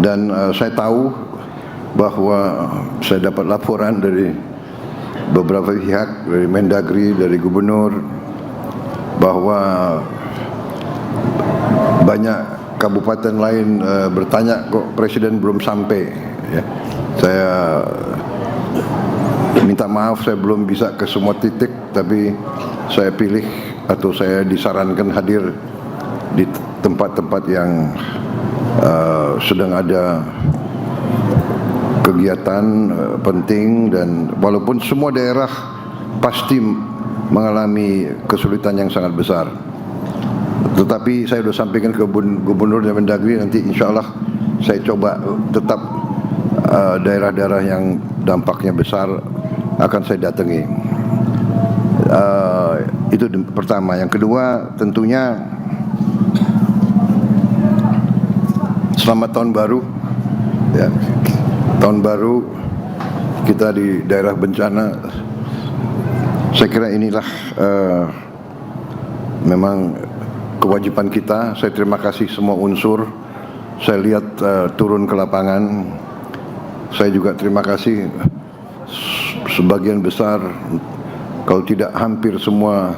Dan saya tahu bahwa saya dapat laporan dari beberapa pihak, dari Mendagri, dari Gubernur, bahwa banyak kabupaten lain bertanya kok Presiden belum sampai. Ya. Saya minta maaf, saya belum bisa ke semua titik, tapi saya pilih atau saya disarankan hadir di tempat-tempat yang sedang ada kegiatan penting, dan walaupun semua daerah pasti mengalami kesulitan yang sangat besar, tetapi saya sudah sampaikan ke Gubernur dan Mendagri, nanti insya Allah saya coba tetap daerah-daerah yang dampaknya besar akan saya datangi. Itu pertama. Yang kedua, tentunya selamat tahun baru. Ya, tahun baru kita di daerah bencana. Saya kira inilah memang kewajiban kita. Saya terima kasih semua unsur. Saya lihat turun ke lapangan. Saya juga terima kasih sebagian besar, kalau tidak hampir semua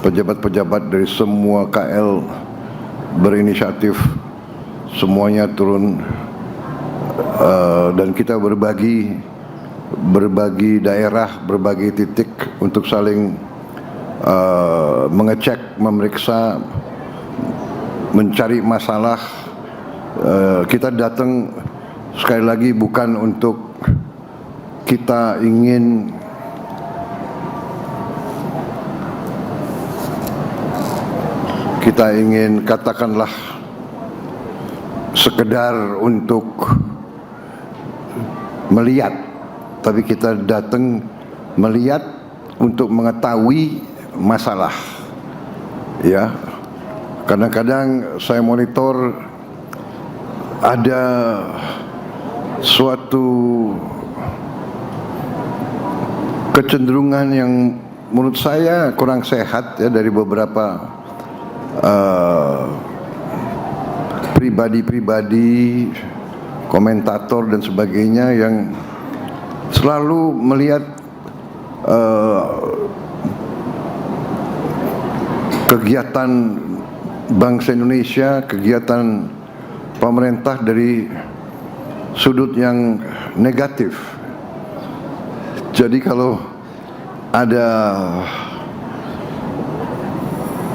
pejabat-pejabat dari semua KL berinisiatif, semuanya turun, dan kita berbagi daerah, berbagi titik untuk saling mengecek, memeriksa, mencari masalah. Kita datang sekali lagi bukan untuk kita ingin katakanlah sekedar untuk melihat, tapi kita datang melihat untuk mengetahui masalah. Ya, kadang-kadang saya monitor ada suatu kecenderungan yang menurut saya kurang sehat ya dari beberapa pribadi-pribadi, komentator dan sebagainya yang selalu melihat kegiatan bangsa Indonesia, kegiatan pemerintah dari sudut yang negatif. Jadi kalau ada,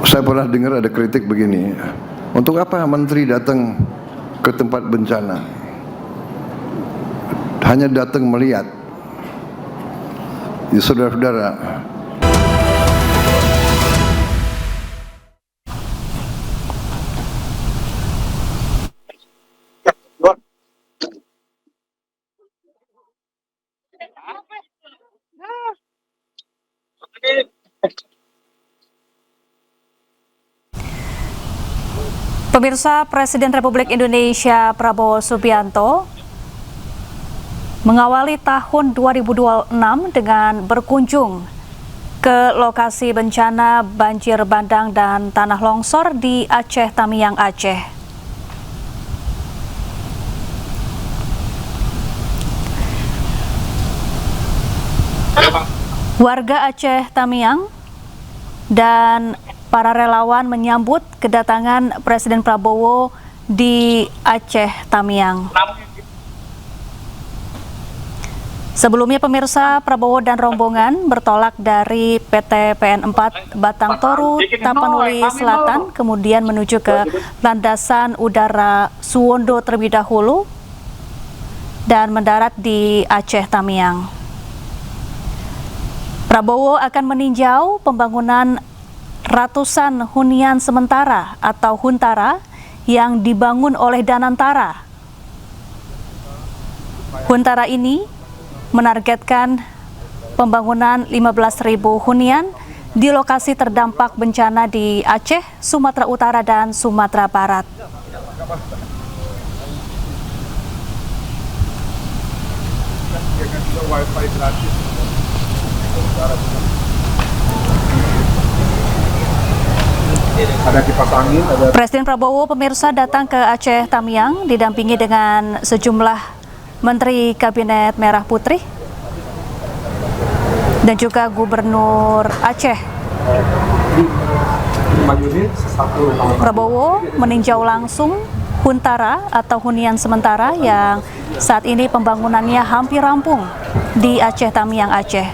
saya pernah dengar ada kritik begini, untuk apa menteri datang ke tempat bencana? Hanya datang melihat. Ya, saudara-saudara, Pemirsa, Presiden Republik Indonesia Prabowo Subianto mengawali tahun 2026 dengan berkunjung ke lokasi bencana banjir bandang dan tanah longsor di Aceh Tamiang, Aceh. Warga Aceh Tamiang dan para relawan menyambut kedatangan Presiden Prabowo di Aceh Tamiang. Sebelumnya pemirsa, Prabowo dan rombongan bertolak dari PT PN 4 Batang Toru, Tapanuli Selatan, kemudian menuju ke landasan udara Suwondo terlebih dahulu dan mendarat di Aceh Tamiang. Prabowo akan meninjau pembangunan ratusan hunian sementara atau huntara yang dibangun oleh Danantara. Huntara ini menargetkan pembangunan 15.000 hunian di lokasi terdampak bencana di Aceh, Sumatera Utara, dan Sumatera Barat. ada kipas angin, ada Presiden Prabowo pemirsa datang ke Aceh Tamiang didampingi dengan sejumlah Menteri Kabinet Merah Putih dan juga Gubernur Aceh. 5 unit, satu Prabowo meninjau langsung Huntara atau hunian sementara yang saat ini pembangunannya hampir rampung di Aceh Tamiang, Aceh.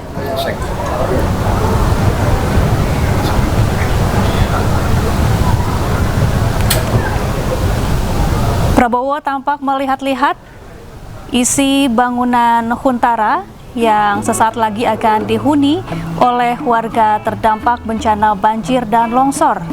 Prabowo tampak melihat-lihat isi bangunan Huntara yang sesaat lagi akan dihuni oleh warga terdampak bencana banjir dan longsor.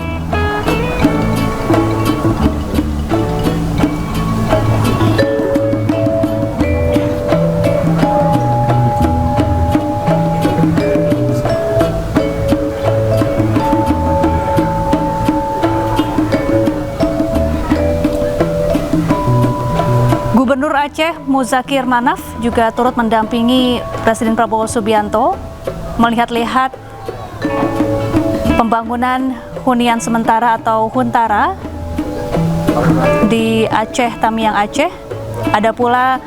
Gubernur Aceh Muzakir Manaf juga turut mendampingi Presiden Prabowo Subianto melihat-lihat pembangunan hunian sementara atau Huntara di Aceh Tamiang, Aceh. Ada pula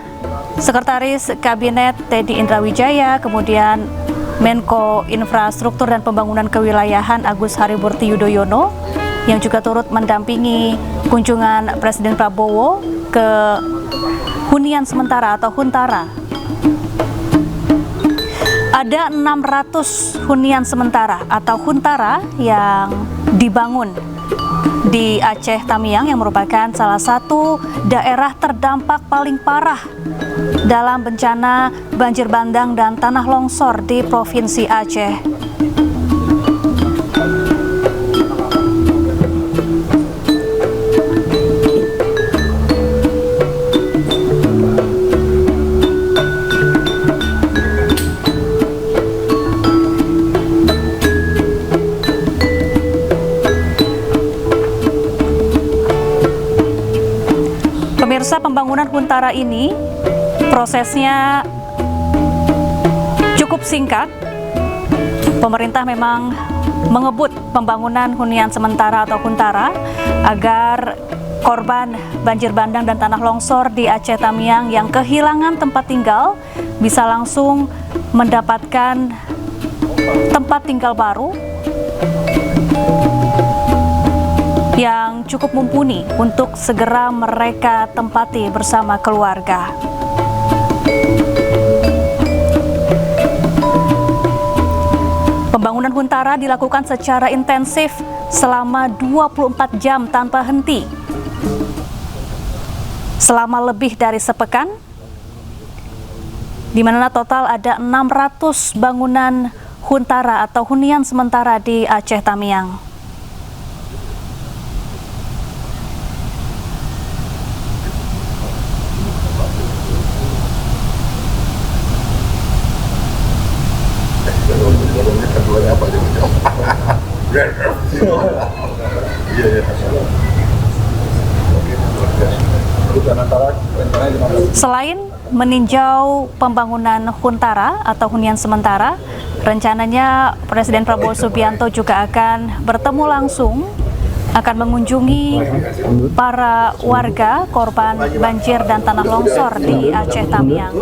Sekretaris Kabinet Teddy Indrawijaya, kemudian Menko Infrastruktur dan Pembangunan Kewilayahan Agus Harimurti Yudhoyono yang juga turut mendampingi kunjungan Presiden Prabowo ke hunian sementara atau Huntara. Ada 600 hunian sementara atau Huntara yang dibangun di Aceh Tamiang yang merupakan salah satu daerah terdampak paling parah dalam bencana banjir bandang dan tanah longsor di Provinsi Aceh. Pemirsa, pembangunan Huntara ini prosesnya cukup singkat. Pemerintah memang mengebut pembangunan hunian sementara atau Huntara agar korban banjir bandang dan tanah longsor di Aceh Tamiang yang kehilangan tempat tinggal bisa langsung mendapatkan tempat tinggal baru yang cukup mumpuni untuk segera mereka tempati bersama keluarga. Pembangunan Huntara dilakukan secara intensif selama 24 jam tanpa henti. Selama lebih dari sepekan, di mana total ada 600 bangunan Huntara atau hunian sementara di Aceh Tamiang. Selain meninjau pembangunan Huntara atau hunian sementara, rencananya Presiden Prabowo Subianto juga akan bertemu langsung, akan mengunjungi para warga korban banjir dan tanah longsor di Aceh Tamiang.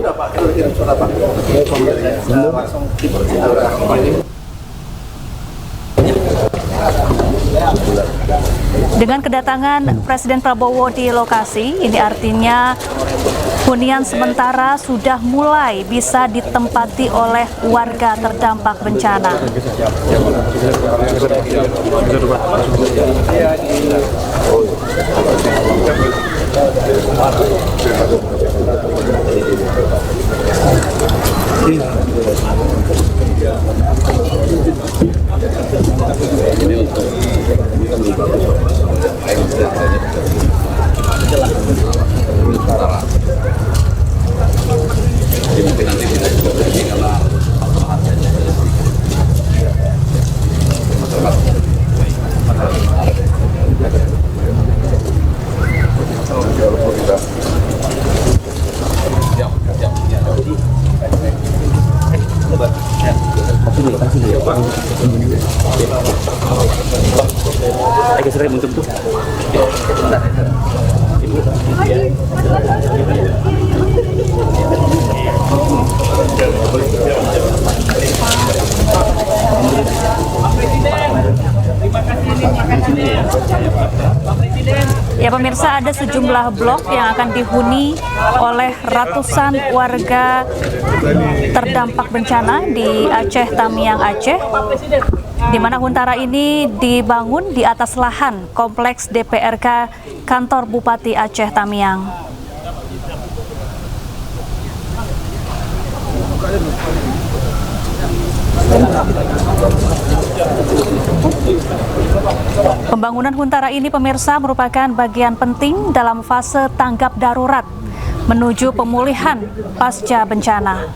Dengan kedatangan Presiden Prabowo di lokasi, ini artinya hunian sementara sudah mulai bisa ditempati oleh warga terdampak bencana. rem untuk tuh. Ya pemirsa, ada sejumlah blok yang akan dihuni oleh ratusan warga terdampak bencana di Aceh Tamiang, Aceh, di mana huntara ini dibangun di atas lahan kompleks DPRK kantor Bupati Aceh Tamiang. Pembangunan huntara ini pemirsa merupakan bagian penting dalam fase tanggap darurat menuju pemulihan pasca bencana.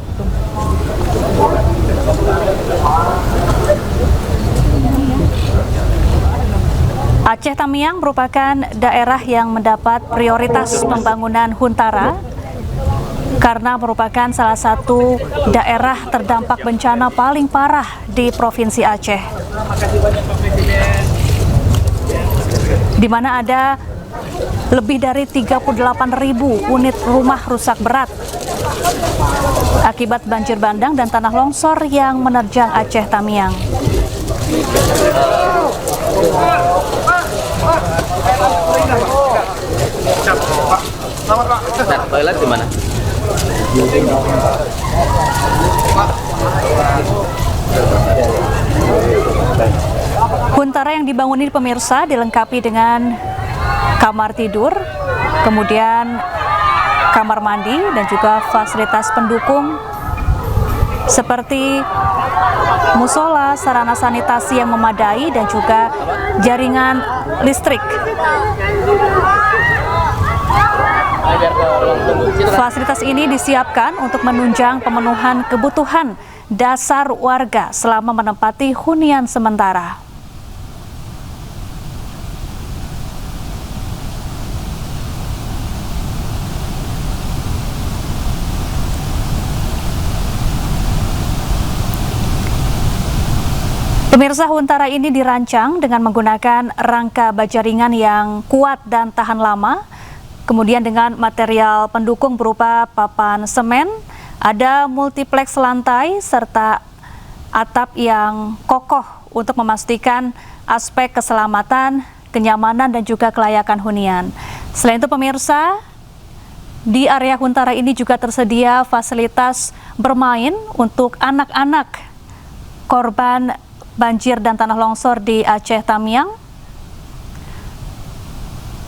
Aceh Tamiang merupakan daerah yang mendapat prioritas pembangunan huntara karena merupakan salah satu daerah terdampak bencana paling parah di Provinsi Aceh, di mana ada lebih dari 38.000 unit rumah rusak berat akibat banjir bandang dan tanah longsor yang menerjang Aceh Tamiang. Toilet di mana? Huntara yang dibangun ini pemirsa dilengkapi dengan kamar tidur, kemudian kamar mandi dan juga fasilitas pendukung seperti musola, sarana sanitasi yang memadai dan juga jaringan listrik. Fasilitas ini disiapkan untuk menunjang pemenuhan kebutuhan dasar warga selama menempati hunian sementara. Pemirsa, huntara ini dirancang dengan menggunakan rangka baja ringan yang kuat dan tahan lama, kemudian dengan material pendukung berupa papan semen, ada multiplex lantai, serta atap yang kokoh untuk memastikan aspek keselamatan, kenyamanan, dan juga kelayakan hunian. Selain itu pemirsa, di area huntara ini juga tersedia fasilitas bermain untuk anak-anak korban banjir dan tanah longsor di Aceh Tamiang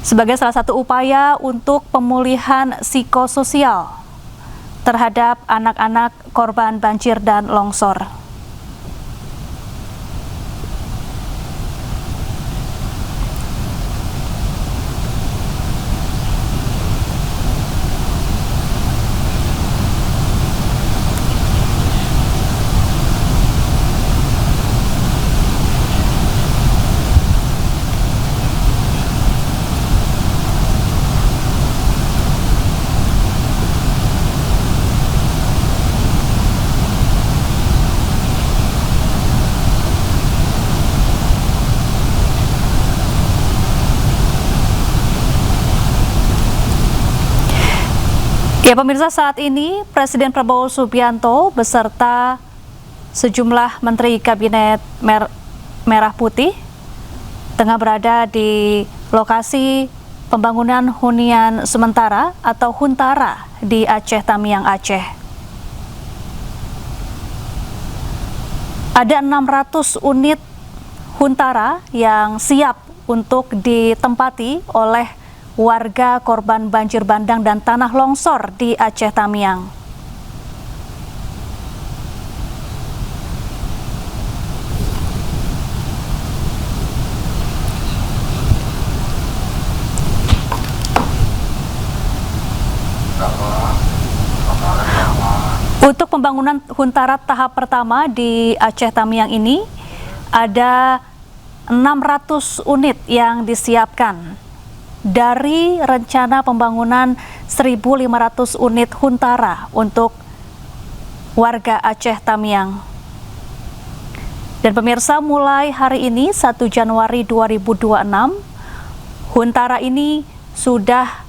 sebagai salah satu upaya untuk pemulihan psikososial terhadap anak-anak korban banjir dan longsor. Ya pemirsa, saat ini Presiden Prabowo Subianto beserta sejumlah Menteri Kabinet Merah Putih tengah berada di lokasi pembangunan hunian sementara atau huntara di Aceh Tamiang, Aceh. Ada 600 unit huntara yang siap untuk ditempati oleh warga korban banjir bandang dan tanah longsor di Aceh Tamiang. Untuk pembangunan huntara tahap pertama di Aceh Tamiang ini ada 600 unit yang disiapkan dari rencana pembangunan 1.500 unit huntara untuk warga Aceh Tamiang. Dan pemirsa, mulai hari ini 1 Januari 2026, Huntara ini sudah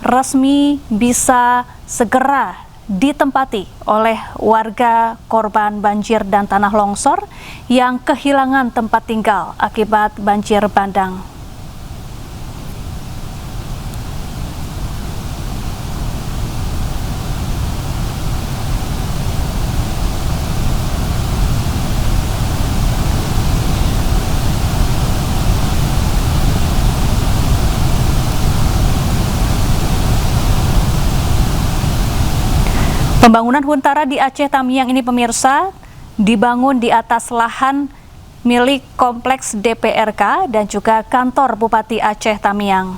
resmi bisa segera ditempati oleh warga korban banjir dan tanah longsor yang kehilangan tempat tinggal akibat banjir bandang. Pembangunan Huntara di Aceh Tamiang ini pemirsa dibangun di atas lahan milik kompleks DPRK dan juga kantor Bupati Aceh Tamiang.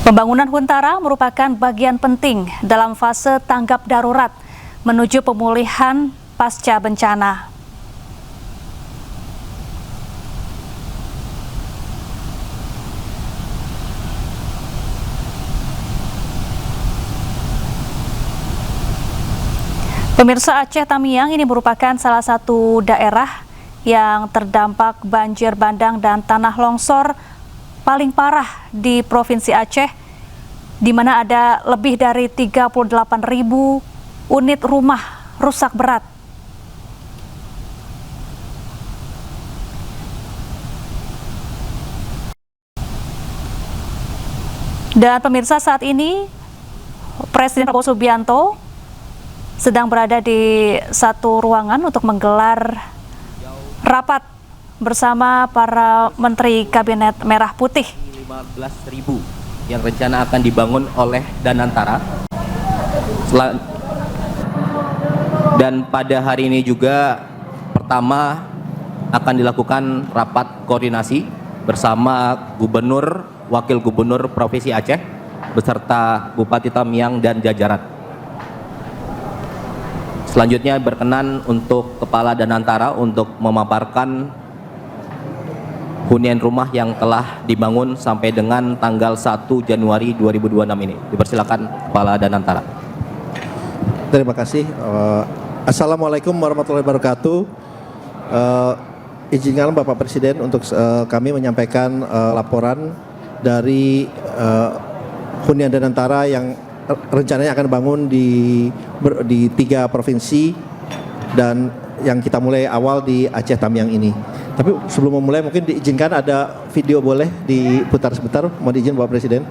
Pembangunan Huntara merupakan bagian penting dalam fase tanggap darurat menuju pemulihan pasca bencana. Pemirsa, Aceh Tamiang ini merupakan salah satu daerah yang terdampak banjir bandang dan tanah longsor paling parah di Provinsi Aceh, di mana ada lebih dari 38.000 unit rumah rusak berat. Dan pemirsa, saat ini Presiden Prabowo Subianto sedang berada di satu ruangan untuk menggelar rapat bersama para Menteri Kabinet Merah Putih. 15.000 yang rencana akan dibangun oleh Danantara. Dan pada hari ini juga pertama akan dilakukan rapat koordinasi bersama Gubernur, Wakil Gubernur Provinsi Aceh beserta Bupati Tamiang dan jajaran. Selanjutnya berkenan untuk Kepala Danantara untuk memaparkan hunian rumah yang telah dibangun sampai dengan tanggal 1 Januari 2026 ini. Dipersilakan Kepala Danantara. Terima kasih. Assalamualaikum warahmatullahi wabarakatuh. Izinkan Bapak Presiden untuk kami menyampaikan laporan dari hunian Danantara yang rencananya akan bangun di 3 provinsi dan yang kita mulai awal di Aceh Tamiang ini. Tapi sebelum memulai mungkin diizinkan ada video, boleh diputar sebentar, mau diizin Bapak Presiden.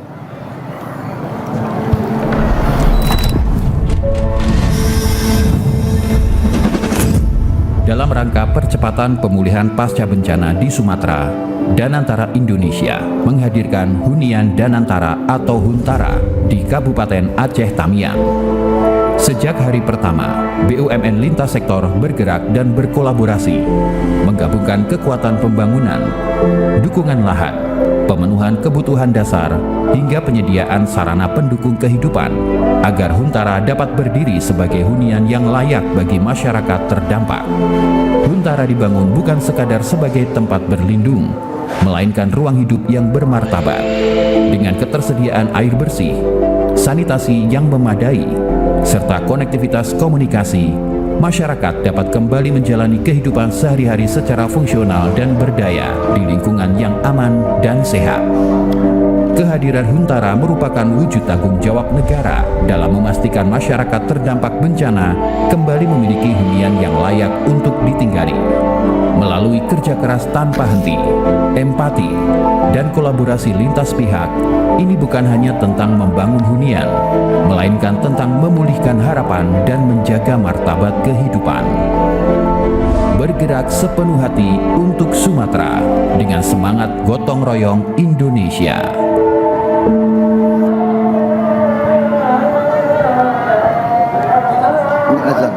Dalam rangka percepatan pemulihan pasca bencana di Sumatera, Danantara Indonesia menghadirkan hunian Danantara atau Huntara di Kabupaten Aceh Tamiang. Sejak hari pertama, BUMN lintas sektor bergerak dan berkolaborasi, menggabungkan kekuatan pembangunan, dukungan lahan, pemenuhan kebutuhan dasar, hingga penyediaan sarana pendukung kehidupan, agar Huntara dapat berdiri sebagai hunian yang layak bagi masyarakat terdampak. Huntara dibangun bukan sekadar sebagai tempat berlindung, melainkan ruang hidup yang bermartabat, dengan ketersediaan air bersih, sanitasi yang memadai, serta konektivitas komunikasi. Masyarakat dapat kembali menjalani kehidupan sehari-hari secara fungsional dan berdaya di lingkungan yang aman dan sehat. Kehadiran Huntara merupakan wujud tanggung jawab negara dalam memastikan masyarakat terdampak bencana kembali memiliki hunian yang layak untuk ditinggali. Melalui kerja keras tanpa henti, empati, dan kolaborasi lintas pihak, ini bukan hanya tentang membangun hunian, melainkan tentang memulihkan harapan dan menjaga martabat kehidupan. Bergerak sepenuh hati untuk Sumatera dengan semangat gotong royong Indonesia. Ini azan.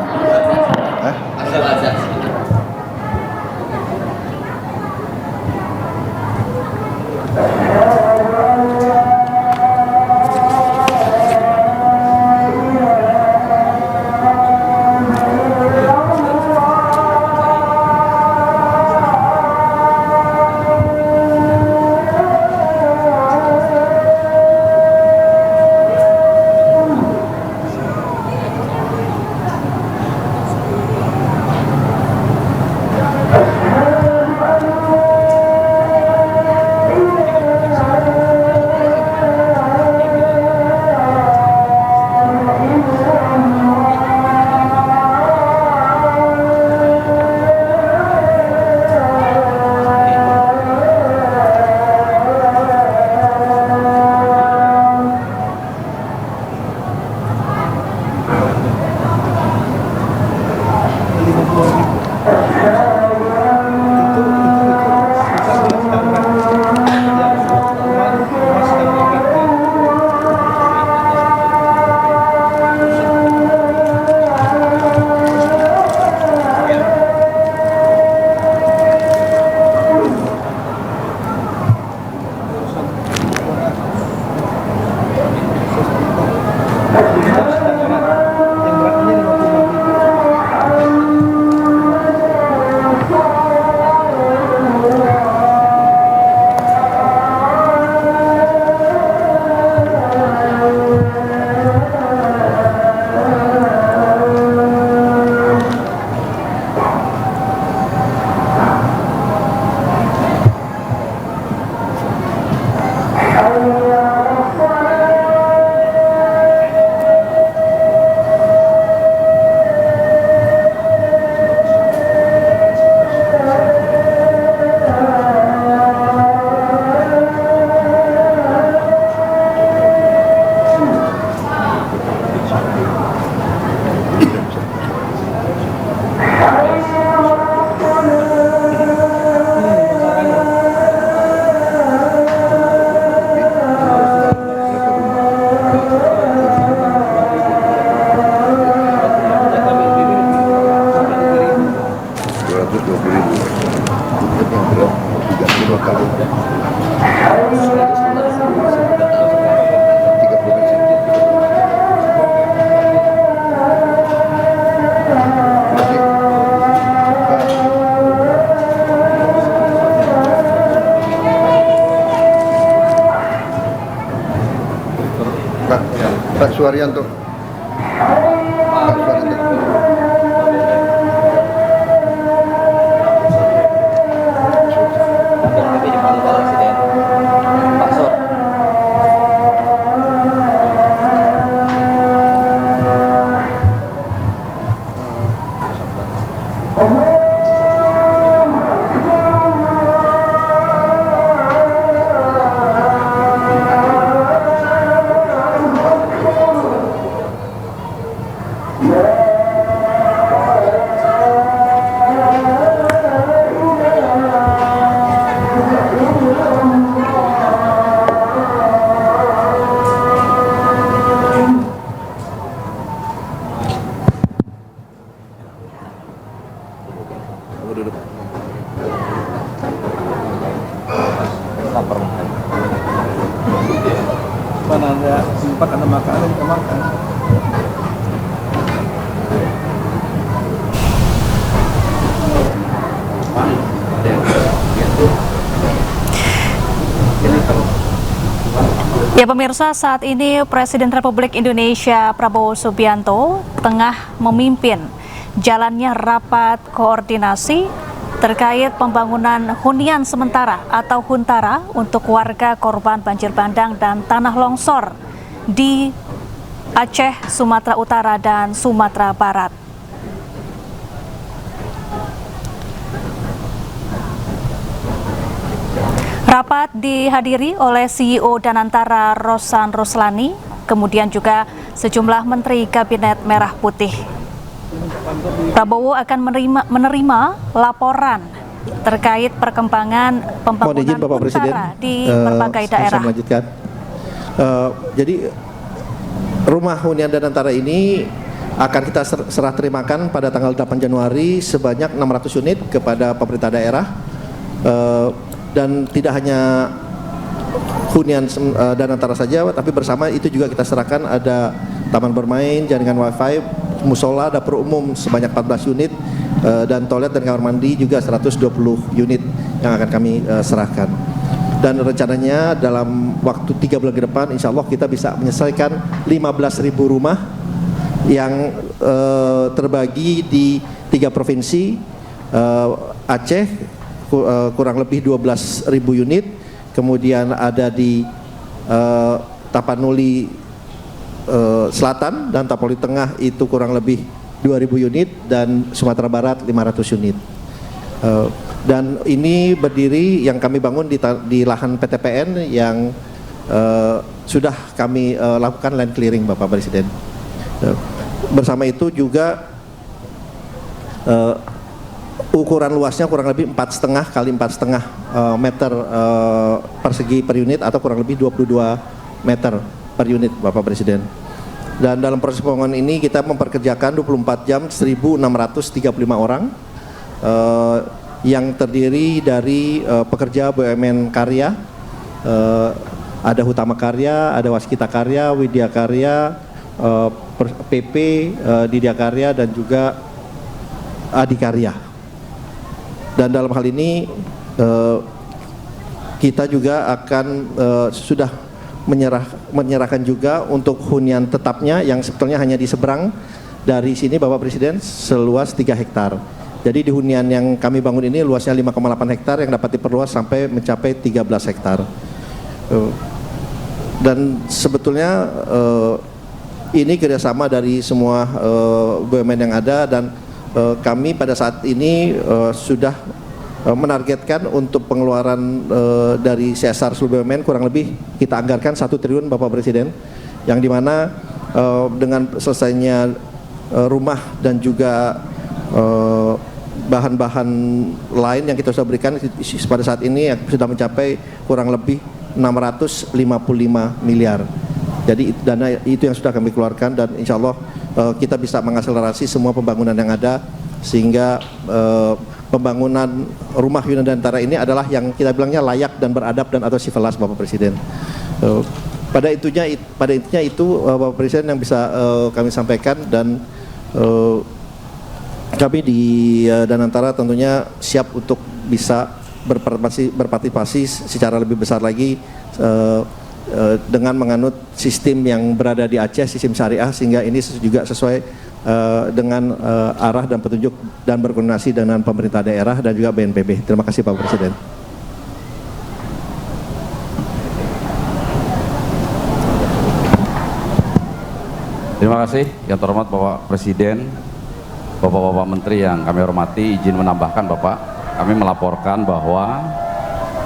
Tiga provinsi. Pak Suharyanto. Pak Suharyanto. Mana ada sempat ada makanan kita makan. Ya pemirsa, saat ini Presiden Republik Indonesia Prabowo Subianto tengah memimpin jalannya rapat koordinasi terkait pembangunan hunian sementara atau huntara untuk warga korban banjir bandang dan tanah longsor di Aceh, Sumatera Utara, dan Sumatera Barat. Rapat dihadiri oleh CEO Danantara Rosan Roslani, kemudian juga sejumlah menteri Kabinet Merah Putih. Prabowo akan menerima laporan terkait perkembangan pembangunan huntara di berbagai daerah. Saya melanjutkan. Jadi rumah hunian Danantara ini akan kita serah terimakan pada tanggal 8 Januari sebanyak 600 unit kepada pemerintah daerah. Dan tidak hanya hunian Danantara saja, tapi bersama itu juga kita serahkan ada taman bermain, jaringan wifi, musola, dapur umum sebanyak 14 unit, dan toilet dan kamar mandi juga 120 unit yang akan kami serahkan. Dan rencananya dalam waktu 3 bulan ke depan insya Allah kita bisa menyelesaikan 15.000 rumah yang terbagi di 3 provinsi, Aceh kurang lebih 12.000 unit, kemudian ada di Tapanuli Selatan dan Tapanuli Tengah itu kurang lebih 2.000 unit, dan Sumatera Barat 500 unit. Dan ini berdiri yang kami bangun di lahan PTPN yang sudah kami lakukan land clearing, Bapak Presiden. Bersama itu juga ukuran luasnya kurang lebih 4,5 kali 4,5 meter persegi per unit, atau kurang lebih 22 meter per unit, Bapak Presiden. Dan dalam proses pembangunan ini kita memperkerjakan 24 jam 1.635 orang yang terdiri dari pekerja BUMN karya, ada Hutama Karya, ada Waskita Karya, Widya Karya, PP, Didya Karya, dan juga Adikarya. Dan dalam hal ini kita juga akan sudah menyerahkan juga untuk hunian tetapnya yang sebetulnya hanya di seberang dari sini, Bapak Presiden, seluas 3 hektar. Jadi di hunian yang kami bangun ini luasnya 5,8 hektar yang dapat diperluas sampai mencapai 13 hektar. Dan sebetulnya ini kerjasama dari semua BUMN yang ada, dan kami pada saat ini sudah menargetkan untuk pengeluaran dari CSR seluruh BUMN kurang lebih kita anggarkan 1 triliun, Bapak Presiden, yang dimana dengan selesainya rumah dan juga bahan-bahan lain yang kita sudah berikan pada saat ini sudah mencapai kurang lebih 655 miliar. Jadi dana itu yang sudah kami keluarkan, dan insya Allah kita bisa mengakselerasi semua pembangunan yang ada, sehingga pembangunan rumah Hunian Danantara ini adalah yang kita bilangnya layak dan beradab dan atau civilas, Bapak Presiden. Pada intinya itu Bapak Presiden yang bisa kami sampaikan, dan kami di Danantara tentunya siap untuk bisa berpartisipasi secara lebih besar lagi dengan menganut sistem yang berada di Aceh, sistem syariah, sehingga ini juga sesuai dengan arah dan petunjuk dan berkoordinasi dengan pemerintah daerah dan juga BNPB. Terima kasih Pak Presiden. Terima kasih yang terhormat Bapak Presiden, Bapak-Bapak Menteri yang kami hormati. Izin menambahkan Bapak, kami melaporkan bahwa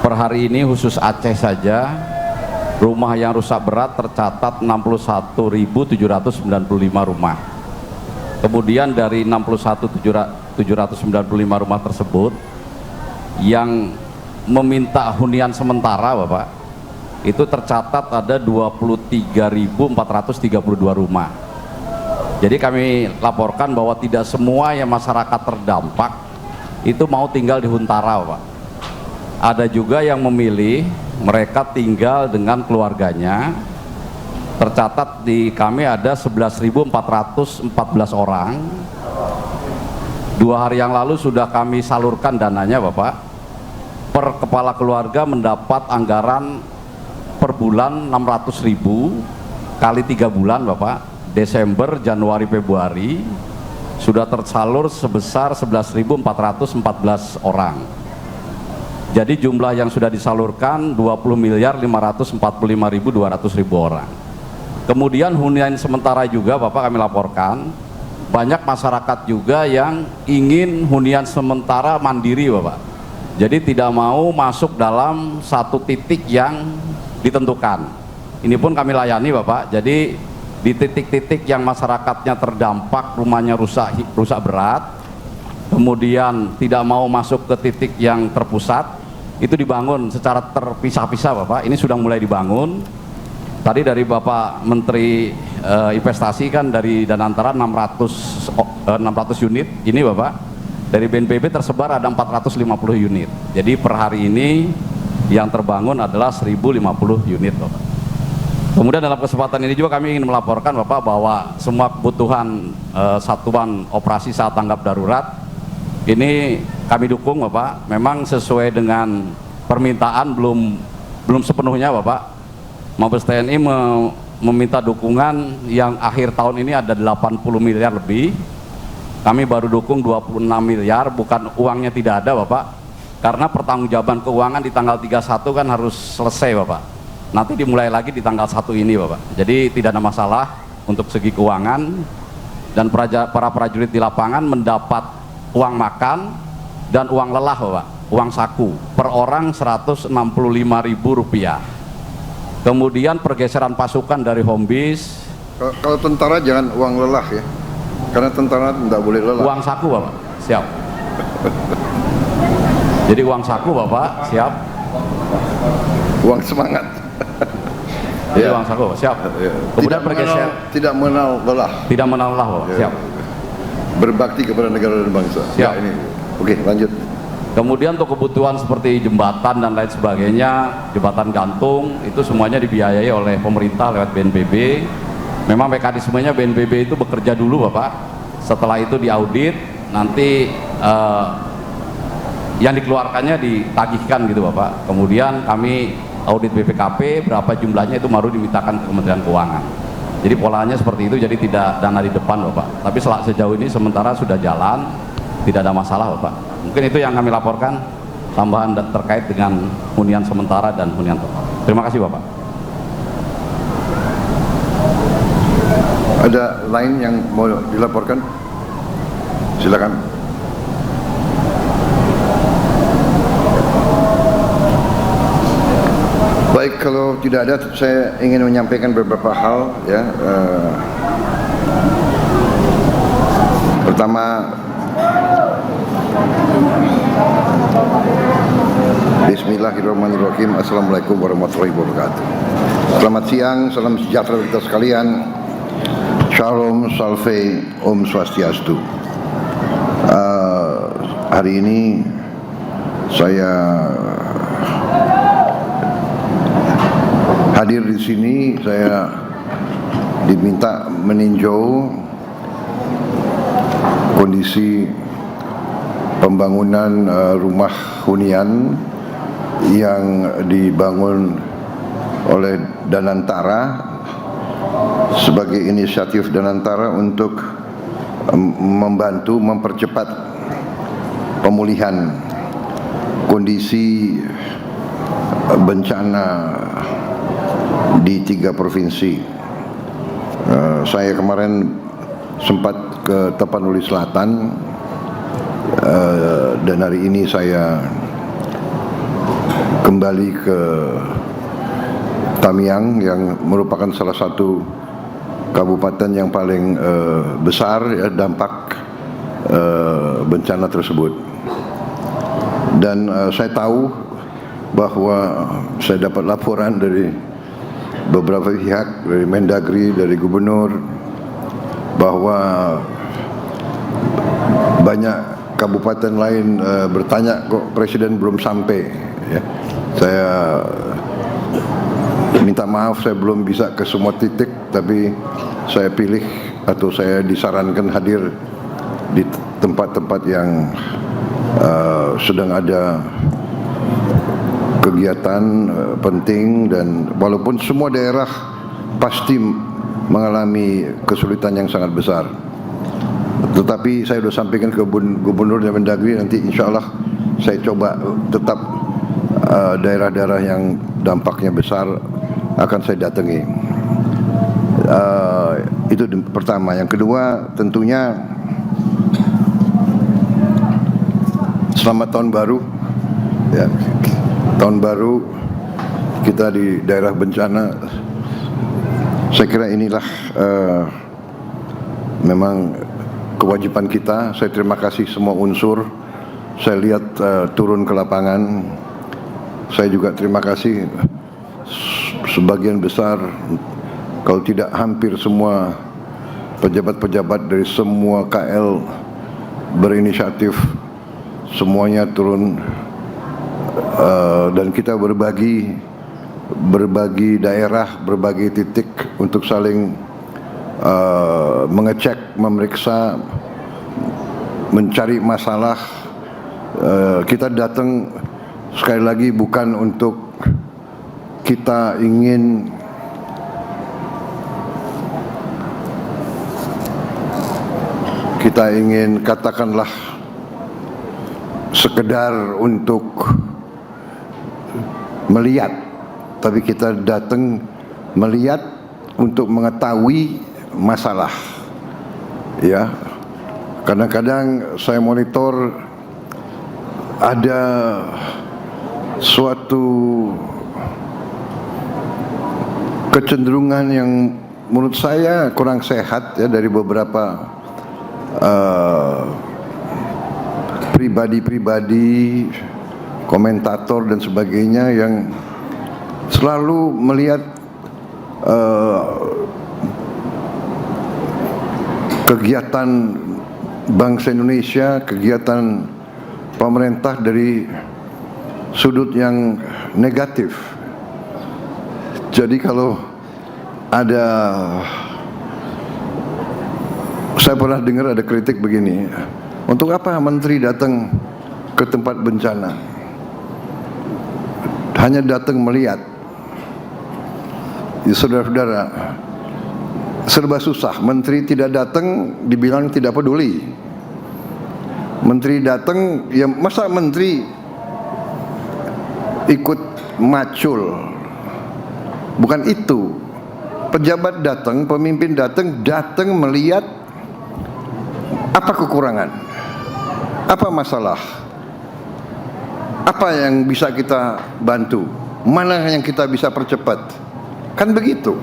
per hari ini khusus Aceh saja rumah yang rusak berat tercatat 61.795 rumah. Kemudian dari 61.795 rumah tersebut yang meminta hunian sementara Bapak, itu tercatat ada 23.432 rumah. Jadi kami laporkan bahwa tidak semua yang masyarakat terdampak itu mau tinggal di Huntara Pak. Ada juga yang memilih mereka tinggal dengan keluarganya. Tercatat di kami ada 11.414 orang. 2 hari yang lalu sudah kami salurkan dananya Bapak. Per kepala keluarga mendapat anggaran per bulan 600.000 kali 3 bulan Bapak. Desember, Januari, Februari sudah tersalur sebesar 11.414 orang. Jadi jumlah yang sudah disalurkan 20.545.200.000 orang. Kemudian hunian sementara juga Bapak kami laporkan, banyak masyarakat juga yang ingin hunian sementara mandiri Bapak. Jadi tidak mau masuk dalam satu titik yang ditentukan. Ini pun kami layani Bapak. Jadi di titik-titik yang masyarakatnya terdampak, rumahnya rusak berat, kemudian tidak mau masuk ke titik yang terpusat, itu dibangun secara terpisah-pisah Bapak. Ini sudah mulai dibangun. Tadi dari Bapak Menteri Investasi kan dari Danantara 600 unit, ini Bapak dari BNPB tersebar ada 450 unit. Jadi per hari ini yang terbangun adalah 1.050 unit Bapak. Kemudian dalam kesempatan ini juga kami ingin melaporkan Bapak bahwa semua kebutuhan satuan operasi saat tanggap darurat ini kami dukung Bapak. Memang sesuai dengan permintaan belum sepenuhnya Bapak. Mabes TNI meminta dukungan yang akhir tahun ini ada 80 miliar lebih. Kami baru dukung 26 miliar, bukan uangnya tidak ada Bapak. Karena pertanggungjawaban keuangan di tanggal 31 kan harus selesai Bapak. Nanti dimulai lagi di tanggal 1 ini Bapak. Jadi tidak ada masalah untuk segi keuangan, dan para prajurit di lapangan mendapat uang makan dan uang lelah Bapak, uang saku per orang Rp165.000. Kemudian pergeseran pasukan dari home base. Kalau tentara jangan uang lelah ya, karena tentara tidak boleh lelah. Uang saku Bapak, siap. Jadi uang saku Bapak, siap. Uang semangat. Jadi uang saku, siap. Ya. Kemudian pergeseran. Tidak mengenal lelah. Tidak mengenal lelah Bapak, Ya. siap. Berbakti kepada negara dan bangsa. Siap. Ya, ini. Oke, lanjut. Kemudian untuk kebutuhan seperti jembatan dan lain sebagainya, jembatan gantung, itu semuanya dibiayai oleh pemerintah lewat BNPB. Memang mekanismenya BNPB itu bekerja dulu Bapak, setelah itu diaudit, nanti yang dikeluarkannya ditagihkan gitu Bapak. Kemudian kami audit BPKP, berapa jumlahnya itu baru dimintakan ke Kementerian Keuangan. Jadi polanya seperti itu, jadi tidak dana di depan Bapak. Tapi sejauh ini sementara sudah jalan, tidak ada masalah Bapak. Mungkin itu yang kami laporkan, tambahan terkait dengan hunian sementara dan hunian total. Terima kasih Bapak. Ada lain yang mau dilaporkan? Silakan. Baik, kalau tidak ada, saya ingin menyampaikan beberapa hal ya. Pertama, Bismillahirrahmanirrahim. Assalamualaikum warahmatullahi wabarakatuh. Selamat siang, salam sejahtera kita sekalian. Shalom, salve, om swastiastu. hari ini saya hadir di sini, saya diminta meninjau kondisi pembangunan rumah hunian yang dibangun oleh Danantara sebagai inisiatif Danantara untuk membantu mempercepat pemulihan kondisi bencana di 3 provinsi. Saya kemarin sempat ke Tapanuli Selatan dan hari ini saya kembali ke Tamiang yang merupakan salah satu kabupaten yang paling besar ya, dampak bencana tersebut. Dan saya tahu bahwa saya dapat laporan dari beberapa pihak, dari Mendagri, dari Gubernur, bahwa banyak kabupaten lain bertanya kok Presiden belum sampai ya. Saya minta maaf, saya belum bisa ke semua titik, tapi saya pilih atau saya disarankan hadir di tempat-tempat yang sedang ada kegiatan penting. Dan walaupun semua daerah pasti mengalami kesulitan yang sangat besar, tetapi saya sudah sampaikan ke Gubernur dan Mendagri, nanti insya Allah saya coba tetap daerah-daerah yang dampaknya besar akan saya datangi. Itu pertama. Yang kedua, tentunya selamat tahun baru ya. Tahun baru kita di daerah bencana, saya kira inilah memang kewajiban kita. Saya terima kasih semua unsur. Saya lihat turun ke lapangan. Saya juga terima kasih sebagian besar, kalau tidak hampir semua pejabat-pejabat dari semua KL berinisiatif, semuanya turun dan kita berbagi daerah, berbagi titik untuk saling mengecek, memeriksa, mencari masalah. Kita datang sekali lagi bukan untuk kita ingin katakanlah sekedar untuk melihat, tapi kita datang melihat untuk mengetahui masalah ya. Kadang-kadang saya monitor ada suatu kecenderungan yang menurut saya kurang sehat ya dari beberapa pribadi-pribadi, komentator dan sebagainya yang selalu melihat kegiatan bangsa Indonesia, kegiatan pemerintah dari sudut yang negatif. Jadi kalau ada, saya pernah dengar ada kritik begini, untuk apa menteri datang ke tempat bencana? Hanya datang melihat. Ya, saudara-saudara, serba susah. Menteri tidak datang dibilang tidak peduli. Menteri datang, ya masa menteri ikut macul? Bukan itu. Pejabat datang, pemimpin datang melihat apa kekurangan, apa masalah, apa yang bisa kita bantu, mana yang kita bisa percepat. Kan begitu.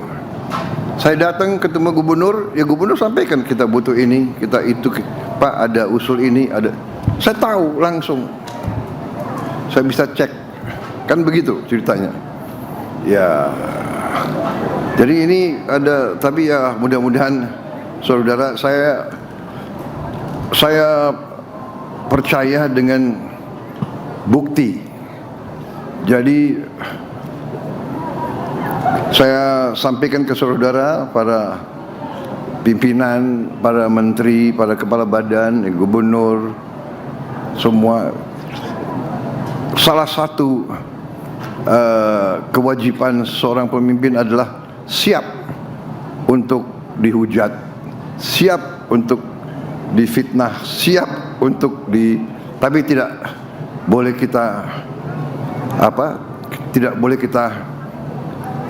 Saya datang ketemu gubernur, ya gubernur sampaikan kita butuh ini, kita itu, Pak ada usul ini, ada. Saya tahu langsung, saya bisa cek, kan begitu ceritanya. Ya, jadi ini ada, tapi ya mudah-mudahan saudara, saya percaya dengan bukti. Jadi saya sampaikan ke saudara, para pimpinan, para menteri, para kepala badan, gubernur, semua, salah satu kewajiban seorang pemimpin adalah siap untuk dihujat, siap untuk difitnah, siap untuk tapi tidak boleh kita tidak boleh kita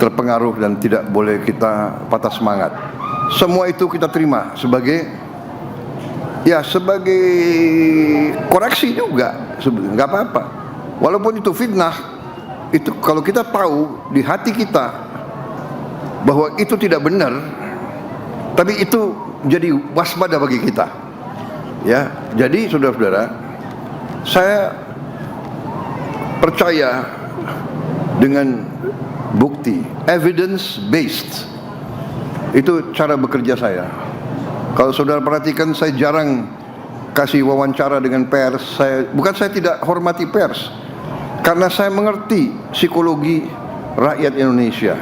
terpengaruh dan tidak boleh kita patah semangat. Semua itu kita terima sebagai koreksi juga, nggak apa-apa. Walaupun itu fitnah, itu kalau kita tahu di hati kita bahwa itu tidak benar, tapi itu jadi waspada bagi kita. Ya, jadi saudara-saudara, saya percaya dengan bukti, evidence based. Itu cara bekerja saya. Kalau saudara perhatikan, saya jarang kasih wawancara dengan pers. Bukan saya tidak hormati pers, karena saya mengerti psikologi rakyat Indonesia.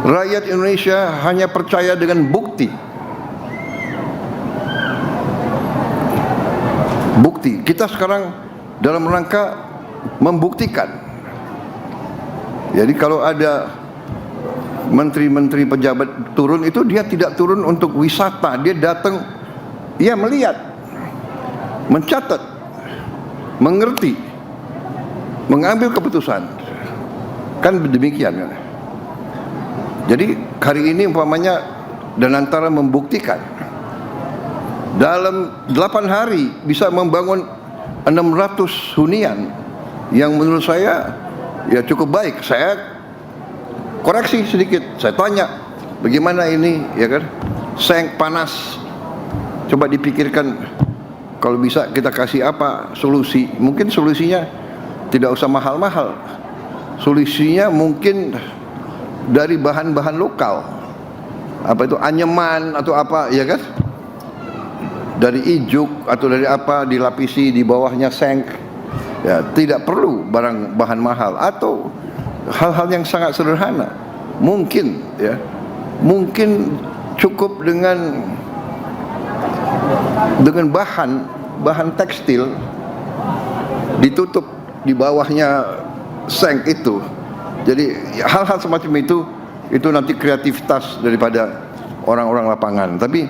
Rakyat Indonesia hanya percaya dengan bukti. Bukti. Kita sekarang dalam rangka membuktikan. Jadi kalau ada menteri-menteri pejabat turun, itu dia tidak turun untuk wisata, dia datang, dia melihat, mencatat, mengerti, mengambil keputusan. Kan demikian kan. Jadi hari ini umpamanya Danantara membuktikan dalam 8 hari bisa membangun 600 hunian yang menurut saya ya cukup baik. Saya koreksi sedikit, saya tanya bagaimana ini, ya kan, seng panas, coba dipikirkan kalau bisa kita kasih apa solusi. Mungkin solusinya tidak usah mahal-mahal, solusinya mungkin dari bahan-bahan lokal, apa itu anyaman atau apa, ya kan, dari ijuk atau dari apa, dilapisi di bawahnya seng. Ya, tidak perlu bahan mahal, atau hal-hal yang sangat sederhana. Mungkin ya, mungkin cukup dengan bahan tekstil ditutup di bawahnya seng itu. Jadi hal-hal semacam itu nanti kreativitas daripada orang-orang lapangan. Tapi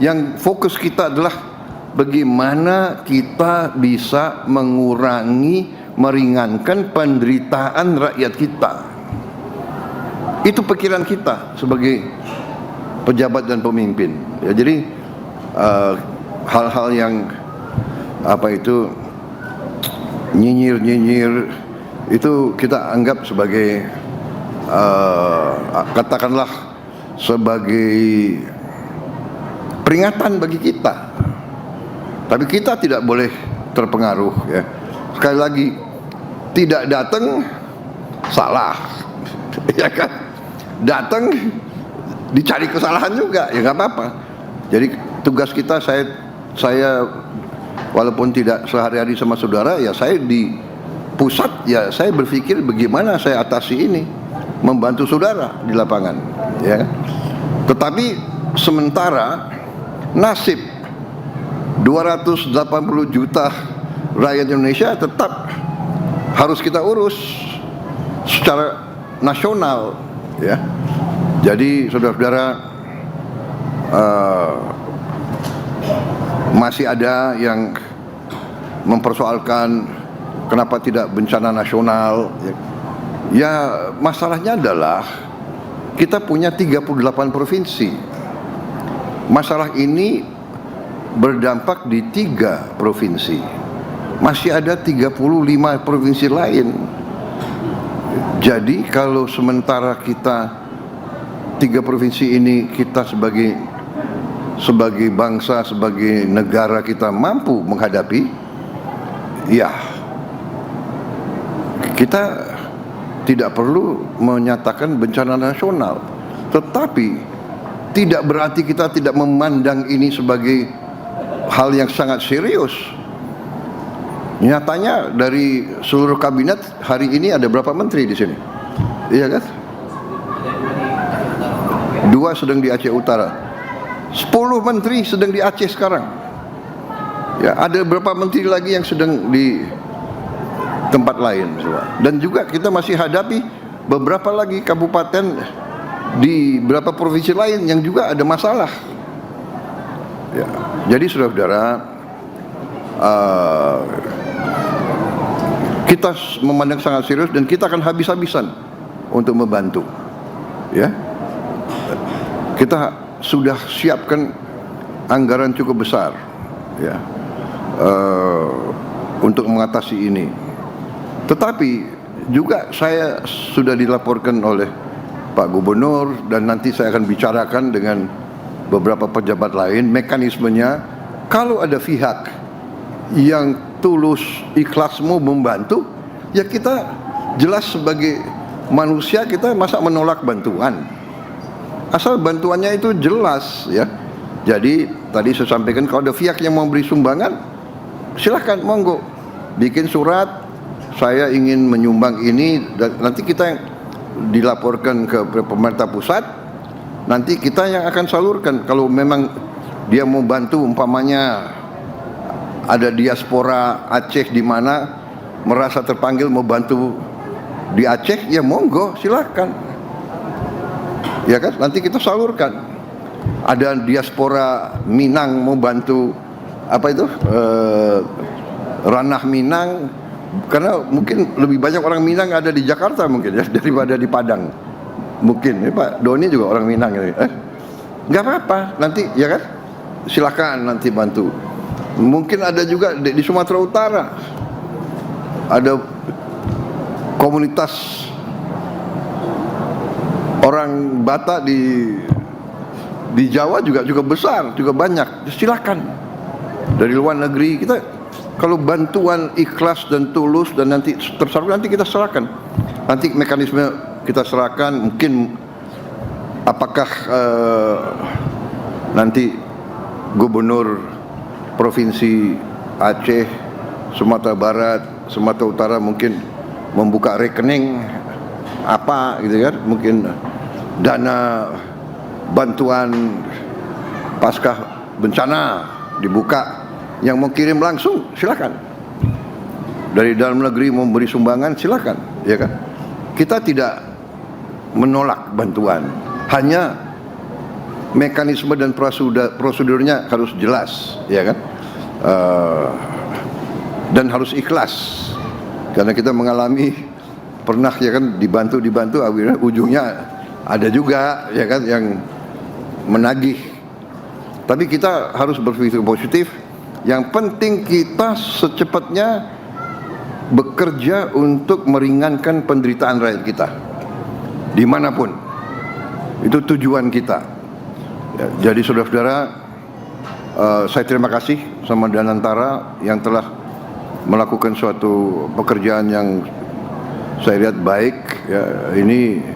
yang fokus kita adalah bagaimana kita bisa mengurangi, meringankan penderitaan rakyat kita. Itu pikiran kita sebagai pejabat dan pemimpin. Ya, jadi hal-hal yang apa itu nyinyir itu kita anggap sebagai katakanlah sebagai peringatan bagi kita. Tapi kita tidak boleh terpengaruh, ya. Sekali lagi, tidak datang salah, ya kan? Datang dicari kesalahan juga, ya nggak apa-apa. Jadi tugas kita, saya walaupun tidak sehari-hari sama saudara, ya saya di pusat, ya saya berpikir bagaimana saya atasi ini, membantu saudara di lapangan, ya. Tetapi sementara nasib 280 juta rakyat Indonesia tetap harus kita urus secara nasional, ya. Jadi saudara-saudara, masih ada yang mempersoalkan kenapa tidak bencana nasional. Ya, masalahnya adalah kita punya 38 provinsi. Masalah ini berdampak di 3 provinsi. Masih ada 35 provinsi lain. Jadi kalau sementara kita 3 provinsi ini, kita sebagai bangsa, sebagai negara kita mampu menghadapi, ya kita tidak perlu menyatakan bencana nasional. Tetapi tidak berarti kita tidak memandang ini sebagai hal yang sangat serius. Nyatanya dari seluruh kabinet hari ini ada berapa menteri di sini? Iya kan? 2 sedang di Aceh Utara. 10 menteri sedang di Aceh sekarang. Ya, ada berapa menteri lagi yang sedang di tempat lain. Dan juga kita masih hadapi beberapa lagi kabupaten di beberapa provinsi lain yang juga ada masalah. Ya, jadi saudara-saudara, kita memandang sangat serius dan kita akan habis-habisan untuk membantu. Ya, kita sudah siapkan anggaran cukup besar, ya, untuk mengatasi ini. Tetapi juga saya sudah dilaporkan oleh Pak Gubernur dan nanti saya akan bicarakan dengan beberapa pejabat lain mekanismenya. Kalau ada pihak yang tulus ikhlas mau membantu, ya kita jelas sebagai manusia kita masa menolak bantuan, asal bantuannya itu jelas, ya. Jadi tadi saya sampaikan kalau ada pihak yang mau beri sumbangan, silahkan monggo bikin surat, saya ingin menyumbang ini, dan nanti kita yang dilaporkan ke pemerintah pusat, nanti kita yang akan salurkan. Kalau memang dia mau bantu, umpamanya ada diaspora Aceh di mana merasa terpanggil mau bantu di Aceh, ya monggo silahkan, ya kan, nanti kita salurkan. Ada diaspora Minang mau bantu apa itu ranah Minang, karena mungkin lebih banyak orang Minang ada di Jakarta mungkin ya daripada di Padang mungkin. Pak Doni juga orang Minang ya. Nggak apa-apa, nanti ya kan silakan nanti bantu. Mungkin ada juga di Sumatera Utara ada komunitas orang Batak di Jawa juga besar, juga banyak. Silakan. Dari luar negeri kita kalau bantuan ikhlas dan tulus dan nanti tersalurkan, nanti kita serahkan. Nanti mekanisme kita serahkan, mungkin apakah nanti Gubernur Provinsi Aceh, Sumatera Barat, Sumatera Utara mungkin membuka rekening apa gitu kan, mungkin dana bantuan pasca bencana dibuka, yang mau kirim langsung silakan, dari dalam negeri mau beri sumbangan silakan, ya kan. Kita tidak menolak bantuan, hanya mekanisme dan prosedurnya harus jelas, ya kan, dan harus ikhlas, karena kita mengalami pernah ya kan dibantu akhirnya ujungnya ada juga ya kan yang menagih. Tapi kita harus berpikir positif. Yang penting kita secepatnya bekerja untuk meringankan penderitaan rakyat kita dimanapun, itu tujuan kita. Ya, jadi saudara-saudara, saya terima kasih sama Danantara yang telah melakukan suatu pekerjaan yang saya lihat baik, ya. Ini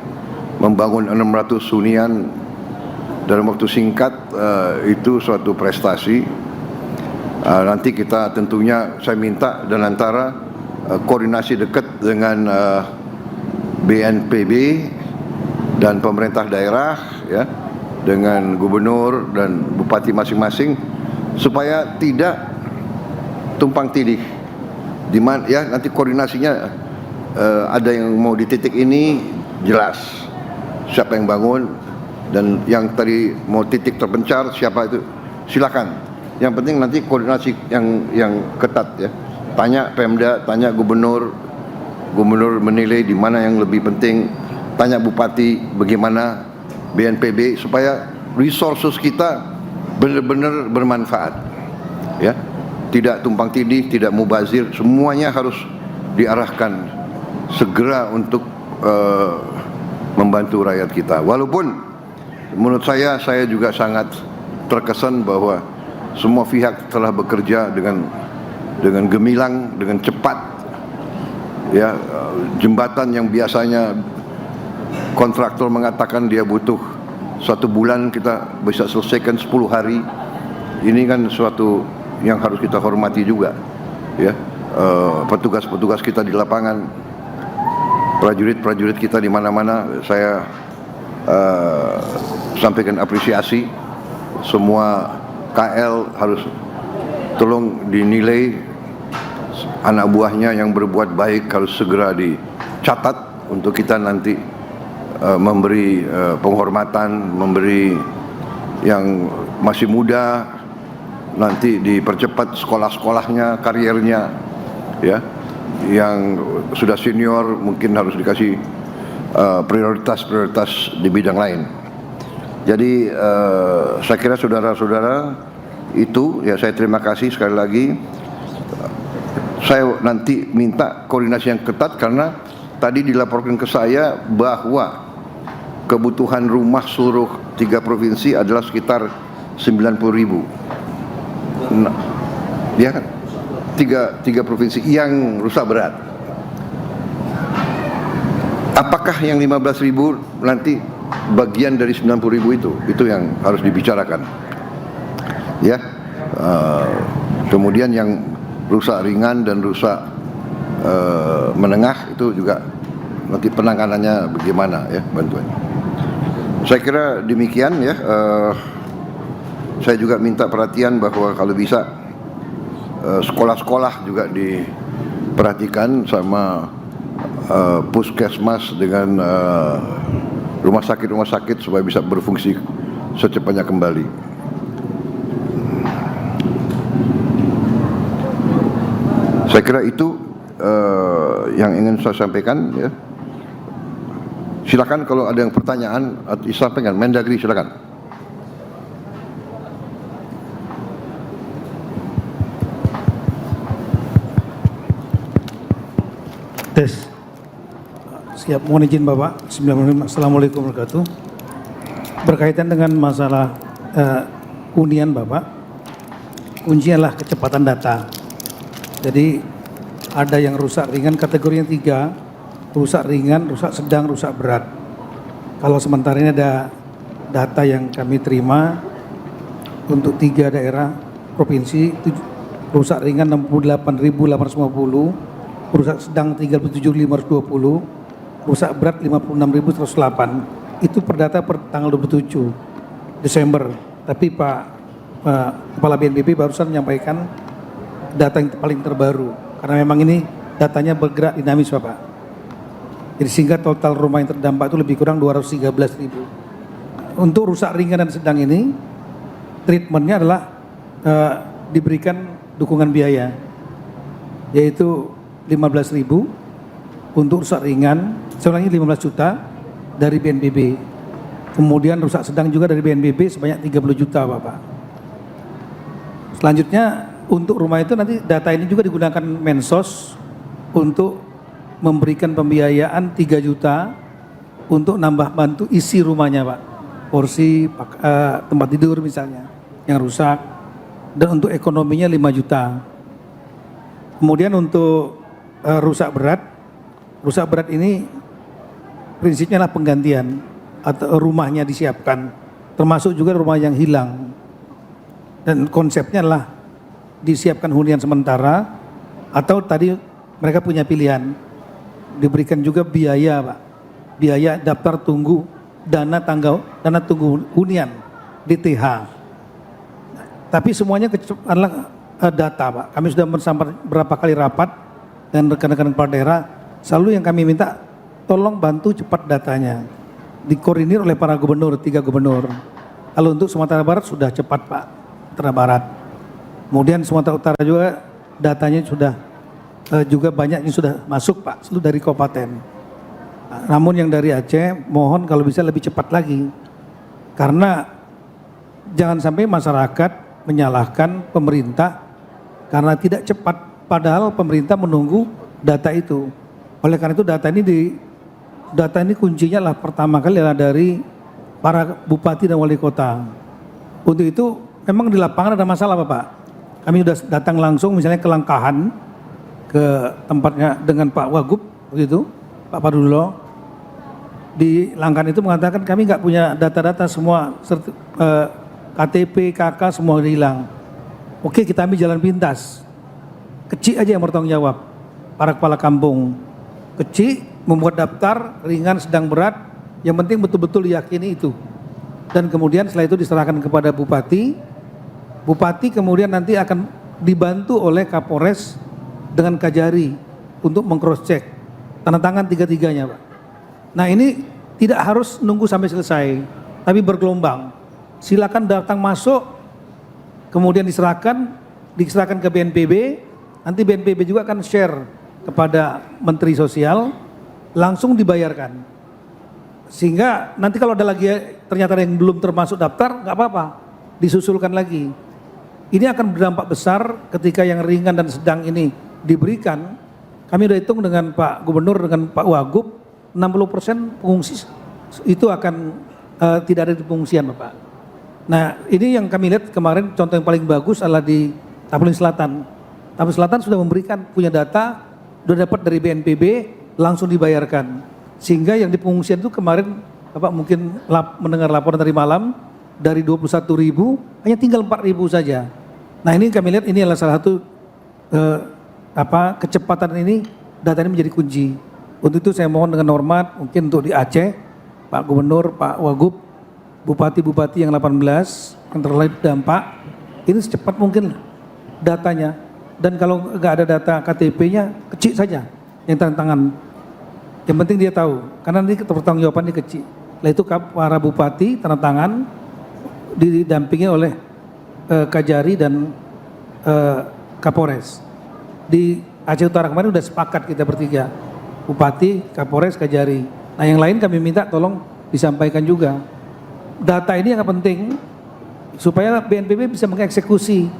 membangun 600 hunian dalam waktu singkat, itu suatu prestasi. Nanti kita tentunya saya minta Danantara koordinasi dekat dengan BNPB dan pemerintah daerah, ya, dengan gubernur dan bupati masing-masing, supaya tidak tumpang tindih. Di mana ya nanti koordinasinya ada yang mau di titik ini jelas siapa yang bangun, dan yang tadi mau titik terpencar siapa itu silakan. Yang penting nanti koordinasi yang ketat, ya. Tanya Pemda, tanya gubernur menilai di mana yang lebih penting, tanya bupati bagaimana, BNPB, supaya resources kita benar-benar bermanfaat, ya. Tidak tumpang tindih, tidak mubazir, semuanya harus diarahkan segera untuk membantu rakyat kita. Walaupun menurut saya juga sangat terkesan bahwa semua pihak telah bekerja dengan gemilang, dengan cepat, ya. Jembatan yang biasanya kontraktor mengatakan dia butuh 1 bulan, kita bisa selesaikan 10 hari. Ini kan suatu yang harus kita hormati juga, ya. petugas-petugas kita di lapangan, prajurit-prajurit kita di mana-mana. Saya sampaikan apresiasi. Semua KL harus tolong dinilai, anak buahnya yang berbuat baik harus segera dicatat untuk kita nanti memberi penghormatan, memberi yang masih muda nanti dipercepat sekolah-sekolahnya, kariernya, ya. Yang sudah senior mungkin harus dikasih prioritas-prioritas di bidang lain. Jadi saya kira saudara-saudara itu, ya, saya terima kasih sekali lagi. Saya nanti minta koordinasi yang ketat karena tadi dilaporkan ke saya bahwa kebutuhan rumah seluruh 3 provinsi adalah sekitar 90.000. Nah, ya kan? Tiga provinsi yang rusak berat. Apakah yang 15.000 nanti bagian dari 90.000 itu yang harus dibicarakan, ya. Kemudian yang rusak ringan dan rusak menengah itu juga nanti penanganannya bagaimana, ya, bantuan. Saya kira demikian, ya. Saya juga minta perhatian bahwa kalau bisa sekolah-sekolah juga diperhatikan sama puskesmas dengan rumah sakit supaya bisa berfungsi secepatnya kembali. Saya kira itu yang ingin saya sampaikan, ya. Silakan kalau ada yang pertanyaan atau disampaikan, Mendagri silakan. Tes. Siap, mohon izin Bapak. Assalamualaikum warahmatullahi wabarakatuh. Berkaitan dengan masalah hunian Bapak, kuncinya lah kecepatan data. Jadi ada yang rusak ringan, kategorinya 3, rusak ringan, rusak sedang, rusak berat. Kalau sementara ini ada data yang kami terima untuk 3 daerah provinsi, rusak ringan 68.850, rusak sedang 37.520, rusak berat 56.108. Itu perdata per tanggal 27 Desember. Tapi Pak Kepala BNPB barusan menyampaikan data yang paling terbaru. Karena memang ini datanya bergerak dinamis Bapak. Jadi sehingga total rumah yang terdampak itu lebih kurang 213.000. Untuk rusak ringan dan sedang ini, treatmentnya adalah diberikan dukungan biaya, yaitu 15.000 untuk rusak ringan, sebenarnya 15 juta dari BNPB. Kemudian rusak sedang juga dari BNPB sebanyak 30 juta Bapak. Selanjutnya untuk rumah itu nanti data ini juga digunakan Mensos untuk memberikan pembiayaan 3 juta untuk nambah bantu isi rumahnya Pak. Porsi, tempat tidur misalnya yang rusak, dan untuk ekonominya 5 juta. Kemudian untuk rusak berat ini prinsipnya adalah penggantian atau rumahnya disiapkan, termasuk juga rumah yang hilang, dan konsepnya adalah disiapkan hunian sementara atau tadi mereka punya pilihan diberikan juga biaya Pak, biaya daftar tunggu dana tunggu hunian DTH. Tapi semuanya adalah data Pak. Kami sudah bersama berapa kali rapat dan rekan-rekan kepala daerah, selalu yang kami minta tolong bantu cepat datanya, dikoordinir oleh para gubernur, 3 gubernur. Kalau untuk Sumatera Barat sudah cepat Pak, Sumatera Barat. Kemudian Sumatera Utara juga datanya sudah juga banyak yang sudah masuk Pak, seluruh dari kabupaten. Namun yang dari Aceh mohon kalau bisa lebih cepat lagi, karena jangan sampai masyarakat menyalahkan pemerintah karena tidak cepat. Padahal pemerintah menunggu data itu. Oleh karena itu data ini kuncinya lah pertama kali adalah dari para bupati dan wali kota. Untuk itu memang di lapangan ada masalah Bapak. Kami sudah datang langsung misalnya ke Langkahan, ke tempatnya dengan Pak Wagub begitu, Pak Padulo. Di Langkahan itu mengatakan kami nggak punya data-data semua, KTP, KK semua hilang. Oke, kita ambil jalan pintas. kecil aja yang bertanggung jawab. Para kepala kampung kecil membuat daftar ringan, sedang, berat, yang penting betul-betul diyakini itu. Dan kemudian setelah itu diserahkan kepada bupati. Bupati kemudian nanti akan dibantu oleh Kapolres dengan Kajari untuk meng-cross check. Tanda tangan tiga-tiganya, Pak. Nah, ini tidak harus nunggu sampai selesai, tapi bergelombang. Silakan datang masuk, kemudian diserahkan ke BNPB, nanti BNPB juga akan share kepada Menteri Sosial, langsung dibayarkan. Sehingga nanti kalau ada lagi ternyata yang belum termasuk daftar, nggak apa-apa, disusulkan lagi. Ini akan berdampak besar ketika yang ringan dan sedang ini diberikan. Kami sudah hitung dengan Pak Gubernur, dengan Pak Wagub, 60% pengungsi itu akan tidak ada di pengungsian, Bapak. Nah, ini yang kami lihat kemarin contoh yang paling bagus adalah di Tapanuli Selatan. Tapanuli Selatan sudah memberikan, punya data, sudah dapat dari BNPB, langsung dibayarkan. Sehingga yang di pengungsian itu kemarin, Bapak mungkin mendengar laporan dari malam, dari 21.000, hanya tinggal 4.000 saja. Nah, ini kami lihat ini adalah salah satu kecepatan ini, data ini menjadi kunci. Untuk itu saya mohon dengan hormat, mungkin untuk di Aceh, Pak Gubernur, Pak Wagub, bupati-bupati yang 18 yang terkait dampak, ini secepat mungkin datanya. Dan kalau nggak ada data KTP-nya, kecil saja yang tangan. Yang penting dia tahu, karena nanti pertanggungjawabannya kecil. Nah, itu para bupati tanda tangan didampingi oleh Kajari dan Kapolres. Di Aceh Utara kemarin sudah sepakat kita bertiga, Bupati, Kapolres, Kajari. Nah, yang lain kami minta tolong disampaikan juga. Data ini yang penting supaya BNPB bisa mengeksekusi,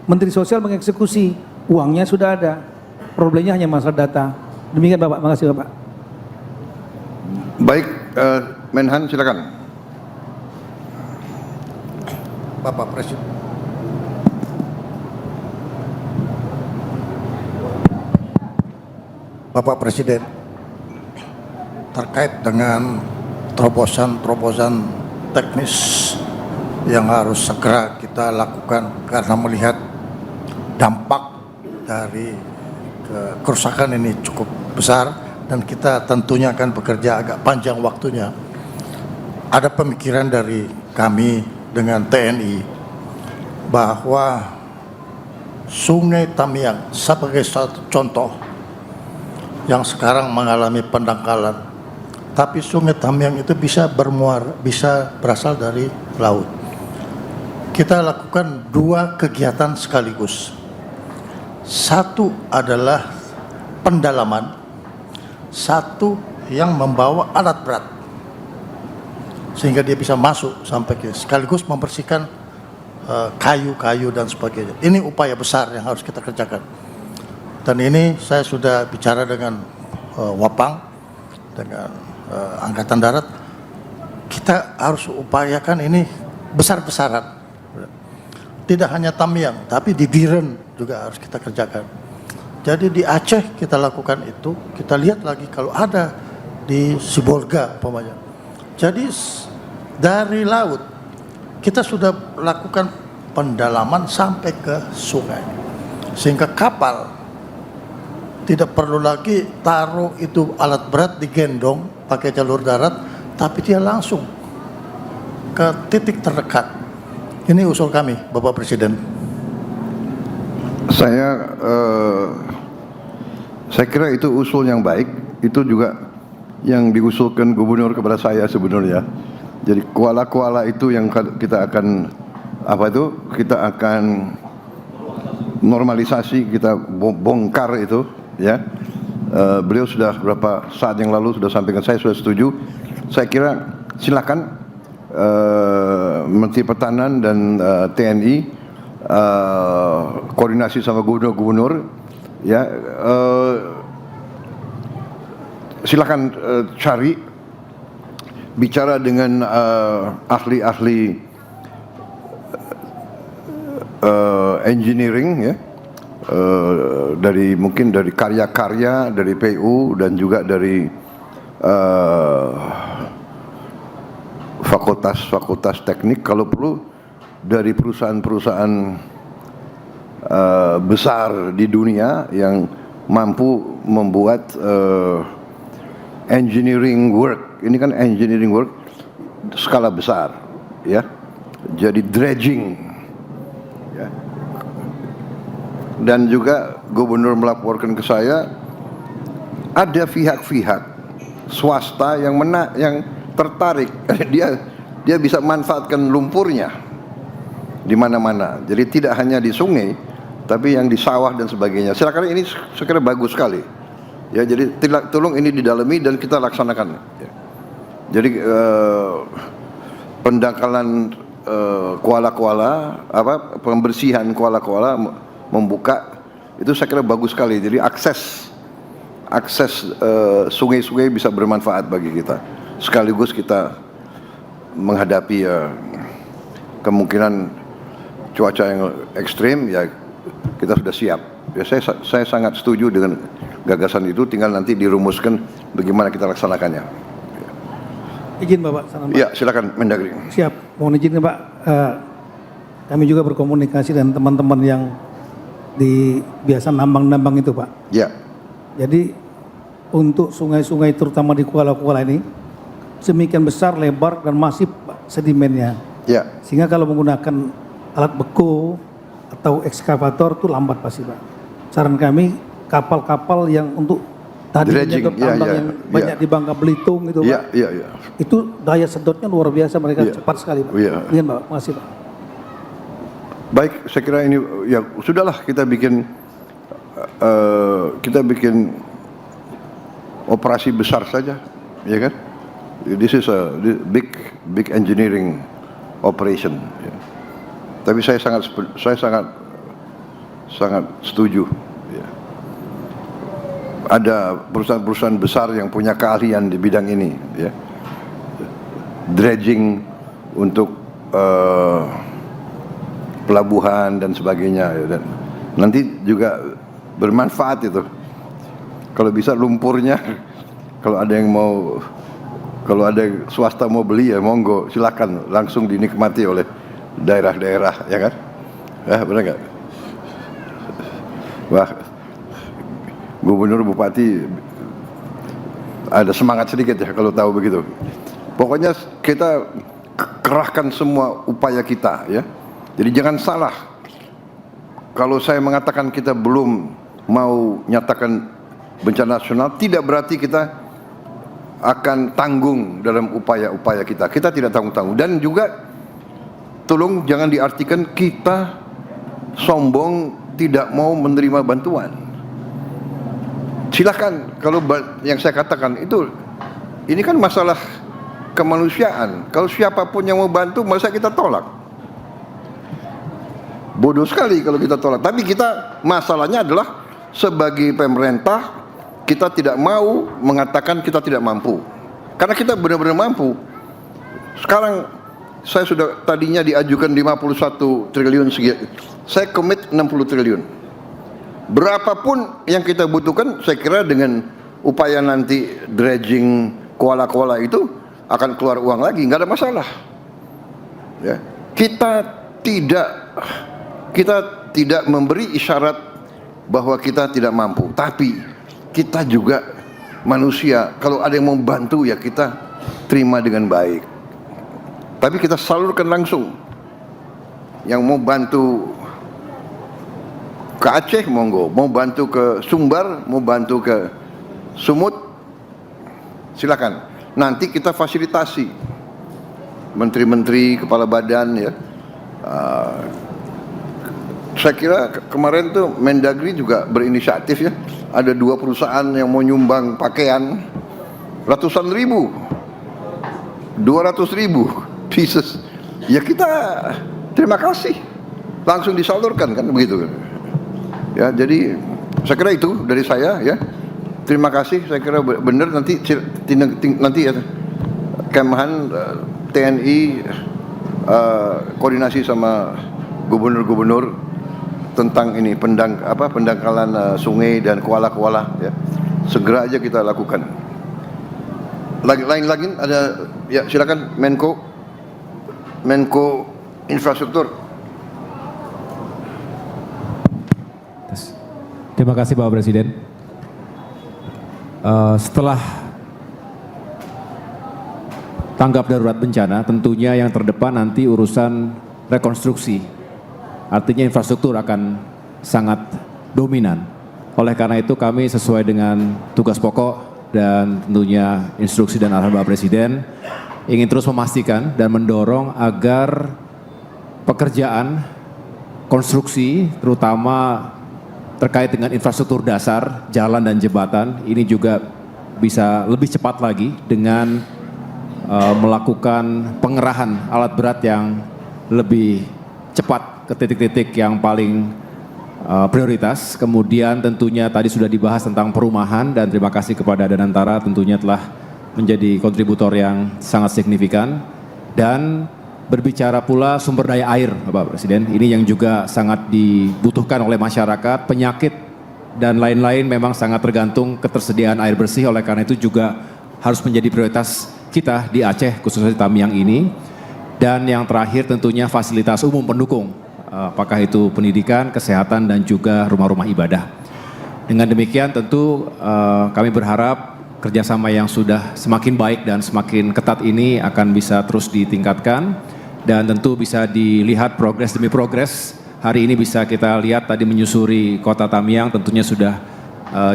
Menteri Sosial mengeksekusi, uangnya sudah ada, problemnya hanya masalah data. Demikian Bapak, makasih Bapak. Baik, Menhan silakan. Bapak Presiden. Bapak Presiden, terkait dengan terobosan-terobosan teknis yang harus segera kita lakukan karena melihat dampak dari kerusakan ini cukup besar dan kita tentunya akan bekerja agak panjang waktunya. Ada pemikiran dari kami dengan TNI bahwa Sungai Tamiang sebagai satu contoh yang sekarang mengalami pendangkalan, tapi Sungai Tamiang itu bisa berasal dari laut. Kita lakukan dua kegiatan sekaligus. Satu adalah pendalaman, satu yang membawa alat berat sehingga dia bisa masuk sampai ke sekaligus membersihkan kayu-kayu dan sebagainya. Ini upaya besar yang harus kita kerjakan. Dan ini saya sudah bicara dengan Wapang, dengan Angkatan Darat. Kita harus upayakan ini besar-besaran. Tidak hanya Tamiang, tapi di Biren juga harus kita kerjakan. Jadi di Aceh kita lakukan itu, kita lihat lagi kalau ada di Sibolga umpamanya. Jadi dari laut kita sudah lakukan pendalaman sampai ke sungai. Sehingga kapal tidak perlu lagi taruh itu alat berat digendong pakai jalur darat, tapi dia langsung ke titik terdekat. Ini usul kami, Bapak Presiden. Saya kira itu usul yang baik. Itu juga yang diusulkan Gubernur kepada saya sebenarnya. Jadi kuala-kuala itu yang kita akan kita akan normalisasi, kita bongkar itu, ya. Beliau sudah beberapa saat yang lalu sudah sampaikan, saya sudah setuju. Saya kira silakan Menteri Pertahanan dan TNI koordinasi sama gubernur-gubernur, ya, silakan cari, bicara dengan ahli-ahli engineering, ya, dari mungkin dari karya-karya dari PU dan juga dari fakultas-fakultas teknik, kalau perlu dari perusahaan-perusahaan besar di dunia yang mampu membuat engineering work. Ini kan engineering work skala besar, ya. Jadi dredging, ya. Dan juga gubernur melaporkan ke saya ada pihak-pihak swasta yang tertarik. dia bisa manfaatkan lumpurnya di mana-mana. Jadi tidak hanya di sungai, tapi yang di sawah dan sebagainya. Silakan, ini saya kira bagus sekali. Ya, jadi tolong ini didalami dan kita laksanakan. Ya. Jadi pendangkalan kuala-kuala, pembersihan kuala-kuala, membuka itu saya kira bagus sekali. Jadi akses sungai-sungai bisa bermanfaat bagi kita. Sekaligus kita menghadapi kemungkinan cuaca yang ekstrim, ya kita sudah siap. Ya, saya sangat setuju dengan gagasan itu, tinggal nanti dirumuskan bagaimana kita laksanakannya. Izin Bapak, salam Pak. Ya, silakan Mendagri. Siap, mohon izin Pak. Kami juga berkomunikasi dengan teman-teman yang biasa nambang-nambang itu Pak. Ya. Jadi untuk sungai-sungai terutama di kuala-kuala ini semikian besar, lebar dan masif Pak, sedimennya. Ya. Sehingga kalau menggunakan alat beko atau ekskavator itu lambat pasti Pak. Saran kami kapal-kapal yang untuk tadi dredging, tambang yang banyak di Bangka Belitung itu Pak. Ya. Itu daya sedotnya luar biasa, mereka cepat sekali Pak. Iya Pak, makasih Pak. Baik, saya kira ini ya sudahlah, kita bikin operasi besar saja, ya kan? This is a big engineering operation. Ya. Tapi saya sangat setuju. Ya. Ada perusahaan-perusahaan besar yang punya keahlian di bidang ini, ya. Dredging untuk pelabuhan dan sebagainya, ya. Dan nanti juga bermanfaat itu. Kalau bisa lumpurnya, kalau ada swasta mau beli, ya monggo, silakan, langsung dinikmati oleh daerah-daerah, ya kan? Benar nggak? Wah, gubernur, bupati ada semangat sedikit ya kalau tahu begitu. Pokoknya kita kerahkan semua upaya kita, ya. Jadi jangan salah kalau saya mengatakan kita belum mau nyatakan bencana nasional, tidak berarti kita akan tanggung dalam upaya-upaya kita. Kita tidak tanggung-tanggung. Dan juga tolong jangan diartikan kita sombong tidak mau menerima bantuan. Silahkan, kalau yang saya katakan itu, ini kan masalah kemanusiaan. Kalau siapapun yang mau bantu, masa kita tolak? Bodoh sekali kalau kita tolak. Tapi kita, masalahnya adalah sebagai pemerintah, kita tidak mau mengatakan kita tidak mampu. Karena kita benar-benar mampu. Sekarang saya sudah tadinya diajukan 51 triliun, saya komit 60 triliun. Berapapun yang kita butuhkan, saya kira dengan upaya nanti dredging kuala-kuala itu akan keluar uang lagi, nggak ada masalah. Ya. Kita tidak memberi isyarat bahwa kita tidak mampu, tapi kita juga manusia. Kalau ada yang mau bantu, ya kita terima dengan baik. Tapi kita salurkan langsung. Yang mau bantu ke Aceh, monggo. Mau bantu ke Sumbar, mau bantu ke Sumut, silakan. Nanti kita fasilitasi. Menteri-menteri, kepala badan, ya. Saya kira kemarin tuh Mendagri juga berinisiatif, ya. Ada 2 perusahaan yang mau nyumbang pakaian ratusan ribu, 200.000 pieces. Ya kita terima kasih, langsung disalurkan, kan begitu. Ya, jadi saya kira itu dari saya, ya. Terima kasih, saya kira benar. Nanti ya Kemhan, TNI koordinasi sama gubernur-gubernur tentang ini pendangkalan sungai dan kuala-kuala, ya. Segera aja kita lakukan. Lain lagi ada, ya silakan Menko Infrastruktur. Terima kasih Bapak Presiden. Setelah tanggap darurat bencana, tentunya yang terdepan nanti urusan rekonstruksi. Artinya infrastruktur akan sangat dominan. Oleh karena itu kami sesuai dengan tugas pokok dan tentunya instruksi dan arahan Bapak Presiden ingin terus memastikan dan mendorong agar pekerjaan konstruksi terutama terkait dengan infrastruktur dasar, jalan dan jembatan ini juga bisa lebih cepat lagi dengan melakukan pengerahan alat berat yang lebih cepat ke titik-titik yang paling prioritas. Kemudian tentunya tadi sudah dibahas tentang perumahan dan terima kasih kepada Danantara tentunya telah menjadi kontributor yang sangat signifikan. Dan berbicara pula sumber daya air Bapak Presiden, ini yang juga sangat dibutuhkan oleh masyarakat. Penyakit dan lain-lain memang sangat tergantung ketersediaan air bersih, oleh karena itu juga harus menjadi prioritas kita di Aceh khususnya di Tamiang ini. Dan yang terakhir tentunya fasilitas umum pendukung, apakah itu pendidikan, kesehatan dan juga rumah-rumah ibadah. Dengan demikian tentu kami berharap kerjasama yang sudah semakin baik dan semakin ketat ini akan bisa terus ditingkatkan dan tentu bisa dilihat progres demi progres. Hari ini bisa kita lihat tadi menyusuri kota Tamiang tentunya sudah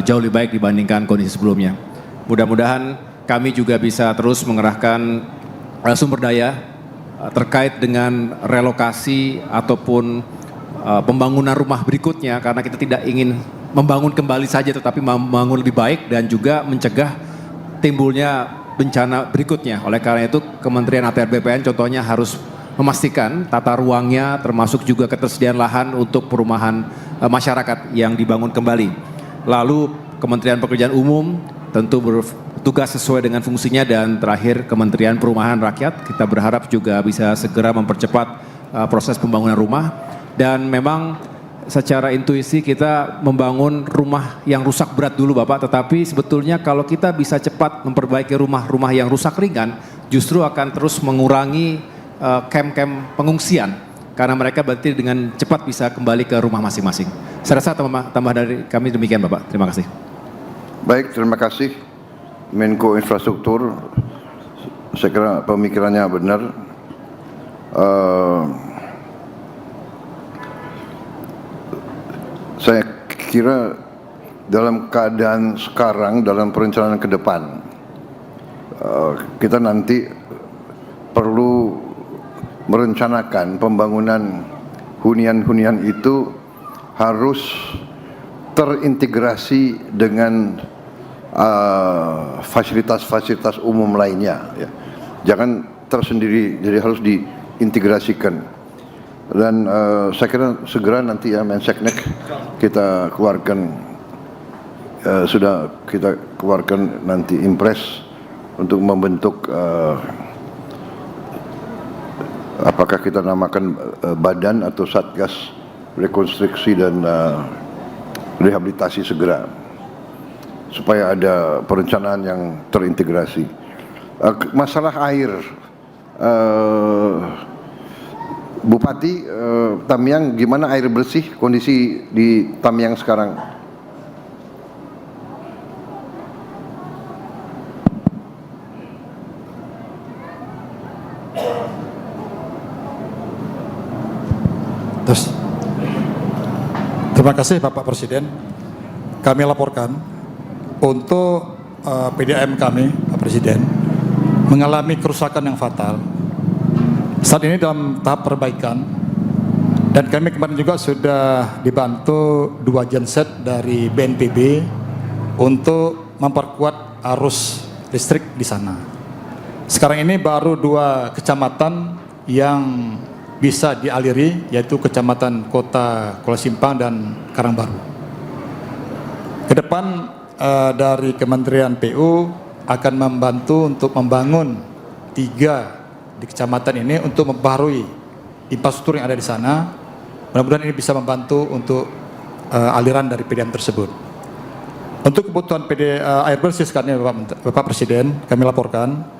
jauh lebih baik dibandingkan kondisi sebelumnya. Mudah-mudahan kami juga bisa terus mengerahkan sumber daya terkait dengan relokasi ataupun pembangunan rumah berikutnya karena kita tidak ingin membangun kembali saja tetapi membangun lebih baik dan juga mencegah timbulnya bencana berikutnya. Oleh karena itu Kementerian ATR BPN contohnya harus memastikan tata ruangnya termasuk juga ketersediaan lahan untuk perumahan masyarakat yang dibangun kembali. Lalu Kementerian Pekerjaan Umum tentu bertugas sesuai dengan fungsinya dan terakhir Kementerian Perumahan Rakyat kita berharap juga bisa segera mempercepat proses pembangunan rumah dan memang secara intuisi kita membangun rumah yang rusak berat dulu Bapak, tetapi sebetulnya kalau kita bisa cepat memperbaiki rumah-rumah yang rusak ringan justru akan terus mengurangi kem-kem pengungsian karena mereka berarti dengan cepat bisa kembali ke rumah masing-masing. Saya rasa tambah dari kami demikian Bapak, terima kasih. Baik, terima kasih Menko Infrastruktur. Saya kira pemikirannya benar. Saya kira dalam keadaan sekarang, dalam perencanaan ke depan, kita nanti perlu merencanakan pembangunan hunian-hunian itu harus terintegrasi dengan fasilitas-fasilitas umum lainnya. Ya. Jangan tersendiri, jadi harus diintegrasikan. Dan saya kira segera nanti ya Menseknek kita keluarkan, sudah kita keluarkan nanti impres untuk membentuk apakah kita namakan badan atau satgas rekonstruksi dan rehabilitasi segera supaya ada perencanaan yang terintegrasi. Masalah air, Bupati Tamiang, gimana air bersih kondisi di Tamiang sekarang? Terima kasih Bapak Presiden. Kami laporkan untuk PDAM kami, Pak Presiden, mengalami kerusakan yang fatal. Saat ini dalam tahap perbaikan dan kami kemarin juga sudah dibantu 2 genset dari BNPB untuk memperkuat arus listrik di sana. Sekarang ini baru 2 kecamatan yang bisa dialiri, yaitu Kecamatan Kota Kuala Simpang dan Karangbaru. Ke depan dari Kementerian PU akan membantu untuk membangun 3 di kecamatan ini untuk memperbarui infrastruktur yang ada di sana. Mudah-mudahan ini bisa membantu untuk aliran dari PDAM tersebut. Untuk kebutuhan air bersih sekarang Bapak Presiden, kami laporkan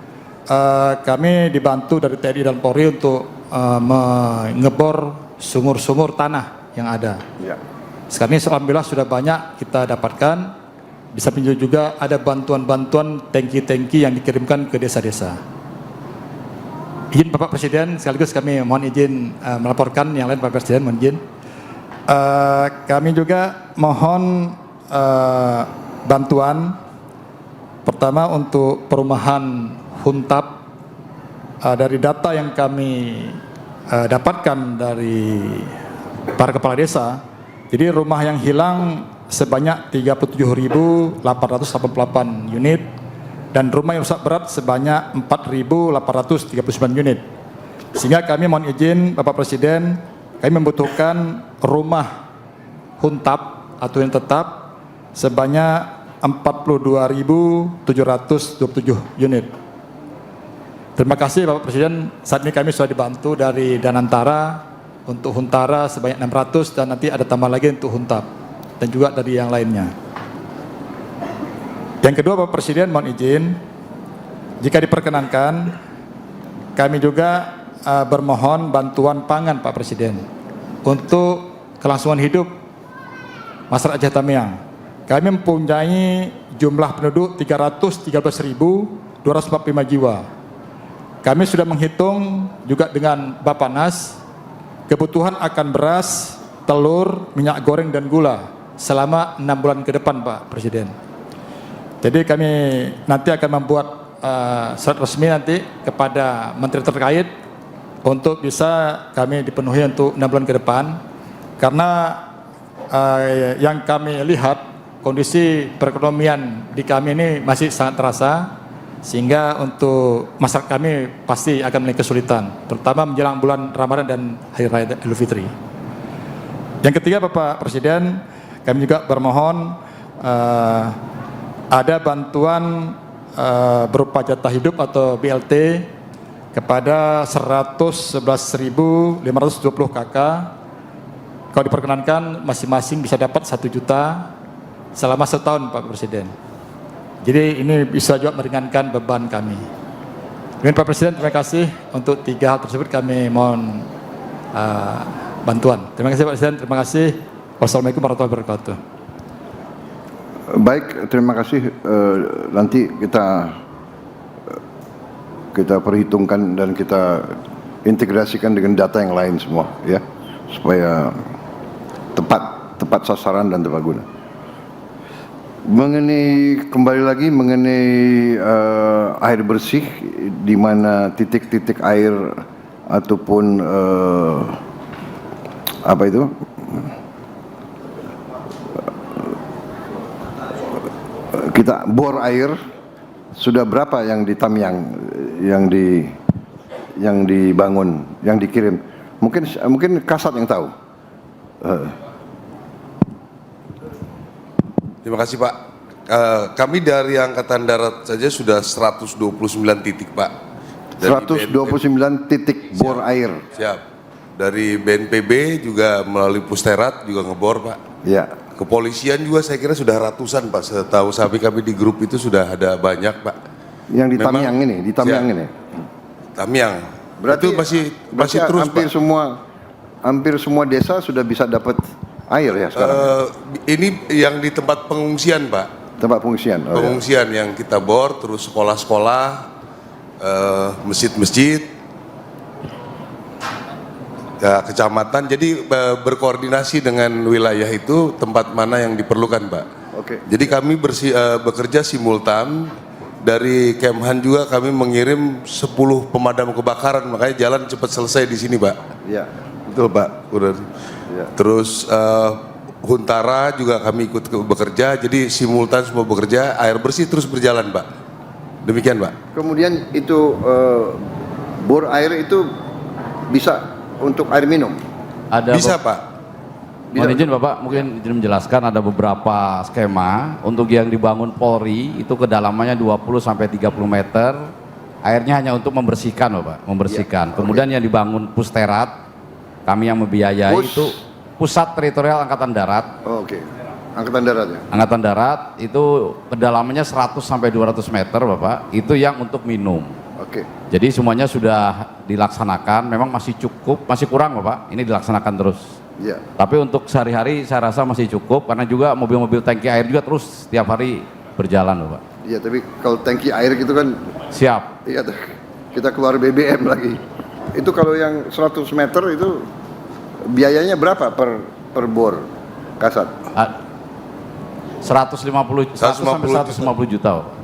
kami dibantu dari TNI dan Polri untuk mengebor sumur-sumur tanah yang ada. Ya. Sekarang ini alhamdulillah sudah banyak kita dapatkan. Bisa juga ada bantuan-bantuan tangki-tangki yang dikirimkan ke desa-desa. Izin Bapak Presiden, sekaligus kami mohon izin melaporkan yang lain Pak Presiden, mohon izin. Kami juga mohon bantuan pertama untuk perumahan Huntap. Dari data yang kami dapatkan dari para kepala desa, jadi rumah yang hilang sebanyak 37.888 unit dan rumah yang rusak berat sebanyak 4.839 unit. Sehingga kami mohon izin Bapak Presiden, kami membutuhkan rumah Huntap atau yang tetap sebanyak 42.727 unit. Terima kasih Bapak Presiden, saat ini kami sudah dibantu dari Danantara untuk Huntara sebanyak 600 dan nanti ada tambah lagi untuk Huntap dan juga dari yang lainnya. Yang kedua Bapak Presiden mohon izin, jika diperkenankan kami juga bermohon bantuan pangan Pak Presiden untuk kelangsungan hidup masyarakat Aceh Tamiang. Kami mempunyai jumlah penduduk 313.245 jiwa. Kami sudah menghitung juga dengan Bappenas kebutuhan akan beras, telur, minyak goreng dan gula selama 6 bulan ke depan Pak Presiden. Jadi kami nanti akan membuat surat resmi nanti kepada menteri terkait untuk bisa kami dipenuhi untuk 6 bulan ke depan, karena yang kami lihat kondisi perekonomian di kami ini masih sangat terasa, sehingga untuk masyarakat kami pasti akan memiliki kesulitan, terutama menjelang bulan Ramadan dan Hari Raya Idul Fitri. Yang ketiga Bapak Presiden, kami juga bermohon ada bantuan berupa jatah hidup atau BLT kepada 111.520 KK. Kalau diperkenankan masing-masing bisa dapat 1 juta selama setahun Pak Presiden. Jadi ini bisa juga meringankan beban kami. Dengan Pak Presiden, terima kasih untuk 3 hal tersebut kami mohon bantuan. Terima kasih Pak Presiden, terima kasih. Wassalamualaikum warahmatullahi wabarakatuh. Baik, terima kasih. Nanti kita perhitungkan dan kita integrasikan dengan data yang lain semua, ya, supaya tepat sasaran dan tepat guna. Kembali lagi mengenai air bersih, di mana titik-titik air ataupun apa itu? Kita bor air sudah berapa yang di Tamiang yang dibangun, yang dikirim? Mungkin Kasat yang tahu. Terima kasih Pak. Kami dari Angkatan Darat saja sudah 129 titik Pak. Dari 129 titik bor air. Siap. Dari BNPB juga melalui Pusterat juga ngebor Pak. Ya. Kepolisian juga saya kira sudah ratusan Pak. Setahu kami di grup itu sudah ada banyak Pak. Yang di Tamiang ini, di Tamiang ini. Tamiang. Berarti itu masih terus hampir Pak. Hampir semua desa sudah bisa dapat air ya sekarang. Ini yang di tempat pengungsian Pak. Tempat pengungsian. Oh, pengungsian yang kita bor, terus sekolah-sekolah, masjid-masjid, ya, kecamatan. Jadi berkoordinasi dengan wilayah itu tempat mana yang diperlukan Pak. Oke. Jadi kami bekerja simultan. Dari Kemhan juga kami mengirim 10 pemadam kebakaran, makanya jalan cepat selesai di sini Pak. Iya. Betul Pak. Udah. Ya. Terus Huntara juga kami ikut bekerja, jadi simultan semua bekerja, air bersih terus berjalan Pak. Demikian Pak. Kemudian itu bor air itu bisa untuk air minum? Bisa Pak. Mohon izin Bapak, mungkin izin menjelaskan ada beberapa skema untuk yang dibangun Polri itu kedalamannya 20-30 meter, airnya hanya untuk membersihkan Bapak, membersihkan. Kemudian yang dibangun Pusterat, kami yang membiayai itu Pusat Teritorial Angkatan Darat. Oke. Angkatan Darat ya? Angkatan Darat itu kedalamannya 100-200 meter Bapak, itu yang untuk minum. Oke. Jadi semuanya sudah dilaksanakan, memang masih cukup, masih kurang Bapak, ini dilaksanakan terus. Ya. Tapi untuk sehari-hari saya rasa masih cukup karena juga mobil-mobil tangki air juga terus setiap hari berjalan, Bapak. Iya, tapi kalau tangki air gitu kan Siap. iya kita keluar BBM lagi. Itu kalau yang 100 meter itu biayanya berapa per bor, Kasat? 100 sampai 150 juta, Bapak.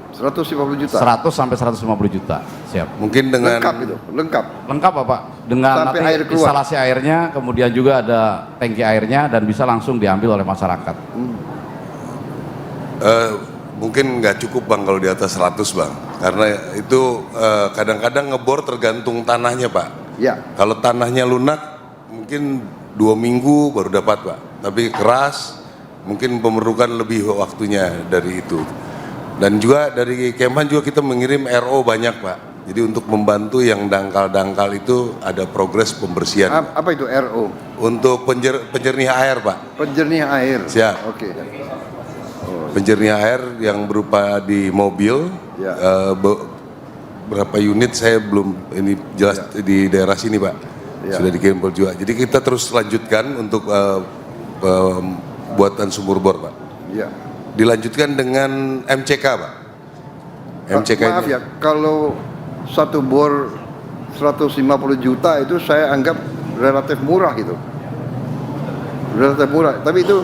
150 juta. 100 sampai 150 juta. Siap. Mungkin dengan Lengkap itu, lengkap. Lengkap, Bapak. Dengan Sampai nanti air keluar. instalasi airnya, kemudian juga ada tangki airnya dan bisa langsung diambil oleh masyarakat. mungkin nggak cukup Bang kalau di atas 100 Bang. Karena itu kadang-kadang ngebor tergantung tanahnya Pak. Ya. Kalau tanahnya lunak mungkin 2 minggu baru dapat Pak. Tapi keras mungkin memerlukan lebih waktunya dari itu. Dan juga dari Kemhan juga kita mengirim RO banyak Pak. Jadi untuk membantu yang dangkal-dangkal itu ada progres pembersihan. Apa itu RO? Untuk penjernih air Pak. Penjernih air. Siap. Oke. Penjernih air yang berupa di mobil. Ya. Berapa unit saya belum ini jelas di daerah sini Pak. Ya. Sudah dikirim juga. Jadi kita terus lanjutkan untuk buatan sumur bor Pak. Ya. Dilanjutkan dengan MCK Pak. MCK Maaf ini. ya, kalau satu bor 150 juta itu saya anggap relatif murah gitu. Relatif murah, tapi itu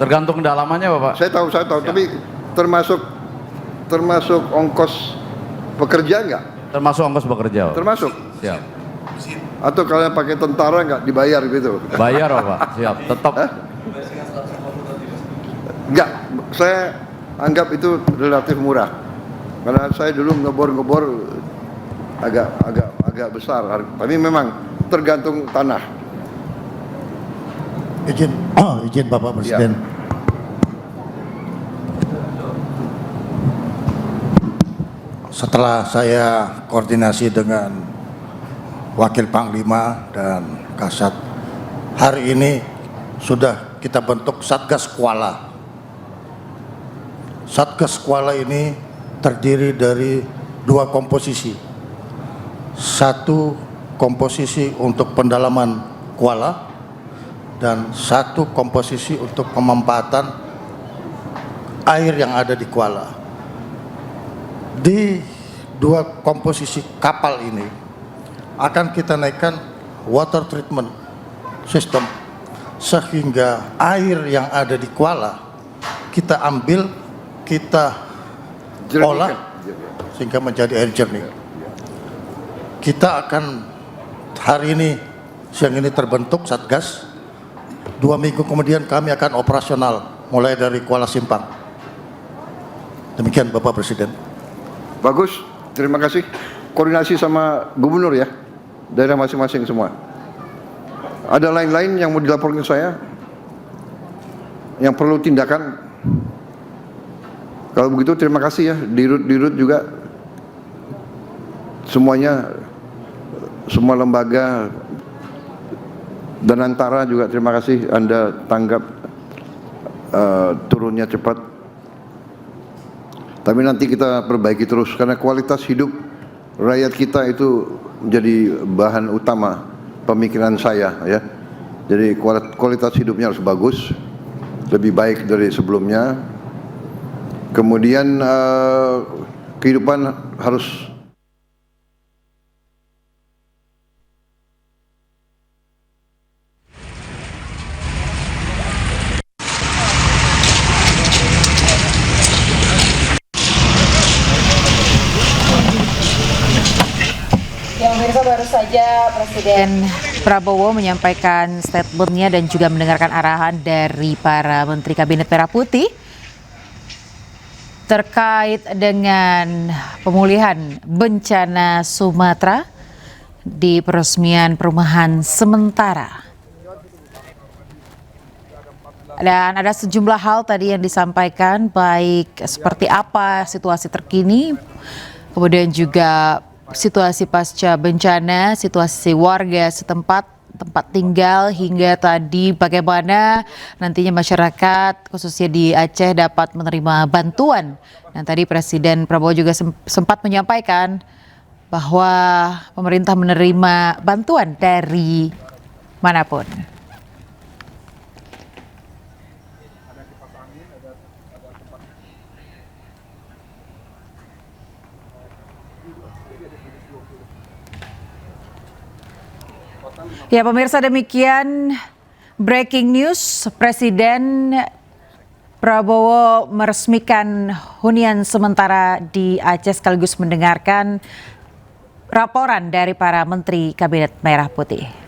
Tergantung kedalamannya Bapak. saya tahu, tapi termasuk ongkos pekerja enggak? Termasuk ongkos bekerja Bapak. Termasuk. Siap. Atau kalian pakai tentara enggak dibayar gitu? Bayar Bapak, siap. Tetap. Enggak, saya anggap itu relatif murah. Karena saya dulu ngebor agak besar, tapi memang tergantung tanah. Izin Bapak Presiden. Ya. Setelah saya koordinasi dengan Wakil Panglima dan Kasat, hari ini sudah kita bentuk Satgas Kuala. Satgas Kuala ini terdiri dari 2 komposisi. Satu komposisi untuk pendalaman kuala dan 1 komposisi untuk pemanfaatan air yang ada di kuala. Di 2 komposisi kapal ini akan kita naikkan water treatment system sehingga air yang ada di kuala kita ambil, kita olah sehingga menjadi air jernih. Kita akan hari ini, siang ini terbentuk Satgas. 2 minggu kemudian kami akan operasional mulai dari Kuala Simpang. Demikian Bapak Presiden. Bagus, terima kasih. Koordinasi sama gubernur ya, daerah masing-masing semua. Ada lain-lain yang mau dilaporkan ke saya? Yang perlu tindakan? Kalau begitu terima kasih ya, dirut juga semuanya, semua lembaga dan antara juga terima kasih Anda tanggap turunnya cepat. Tapi nanti kita perbaiki terus karena kualitas hidup rakyat kita itu menjadi bahan utama pemikiran saya ya. Jadi kualitas hidupnya harus bagus, lebih baik dari sebelumnya. Kemudian kehidupan harus Ya, pemirsa, baru saja Presiden Prabowo menyampaikan statementnya dan juga mendengarkan arahan dari para Menteri Kabinet Merah Putih terkait dengan pemulihan bencana Sumatera di peresmian perumahan sementara. Dan ada sejumlah hal tadi yang disampaikan, baik seperti apa situasi terkini, kemudian juga situasi pasca bencana, situasi warga setempat, tempat tinggal, hingga tadi bagaimana nantinya masyarakat khususnya di Aceh dapat menerima bantuan. Dan tadi Presiden Prabowo juga sempat menyampaikan bahwa pemerintah menerima bantuan dari manapun. Ya pemirsa, demikian breaking news. Presiden Prabowo meresmikan hunian sementara di Aceh sekaligus mendengarkan laporan dari para menteri Kabinet Merah Putih.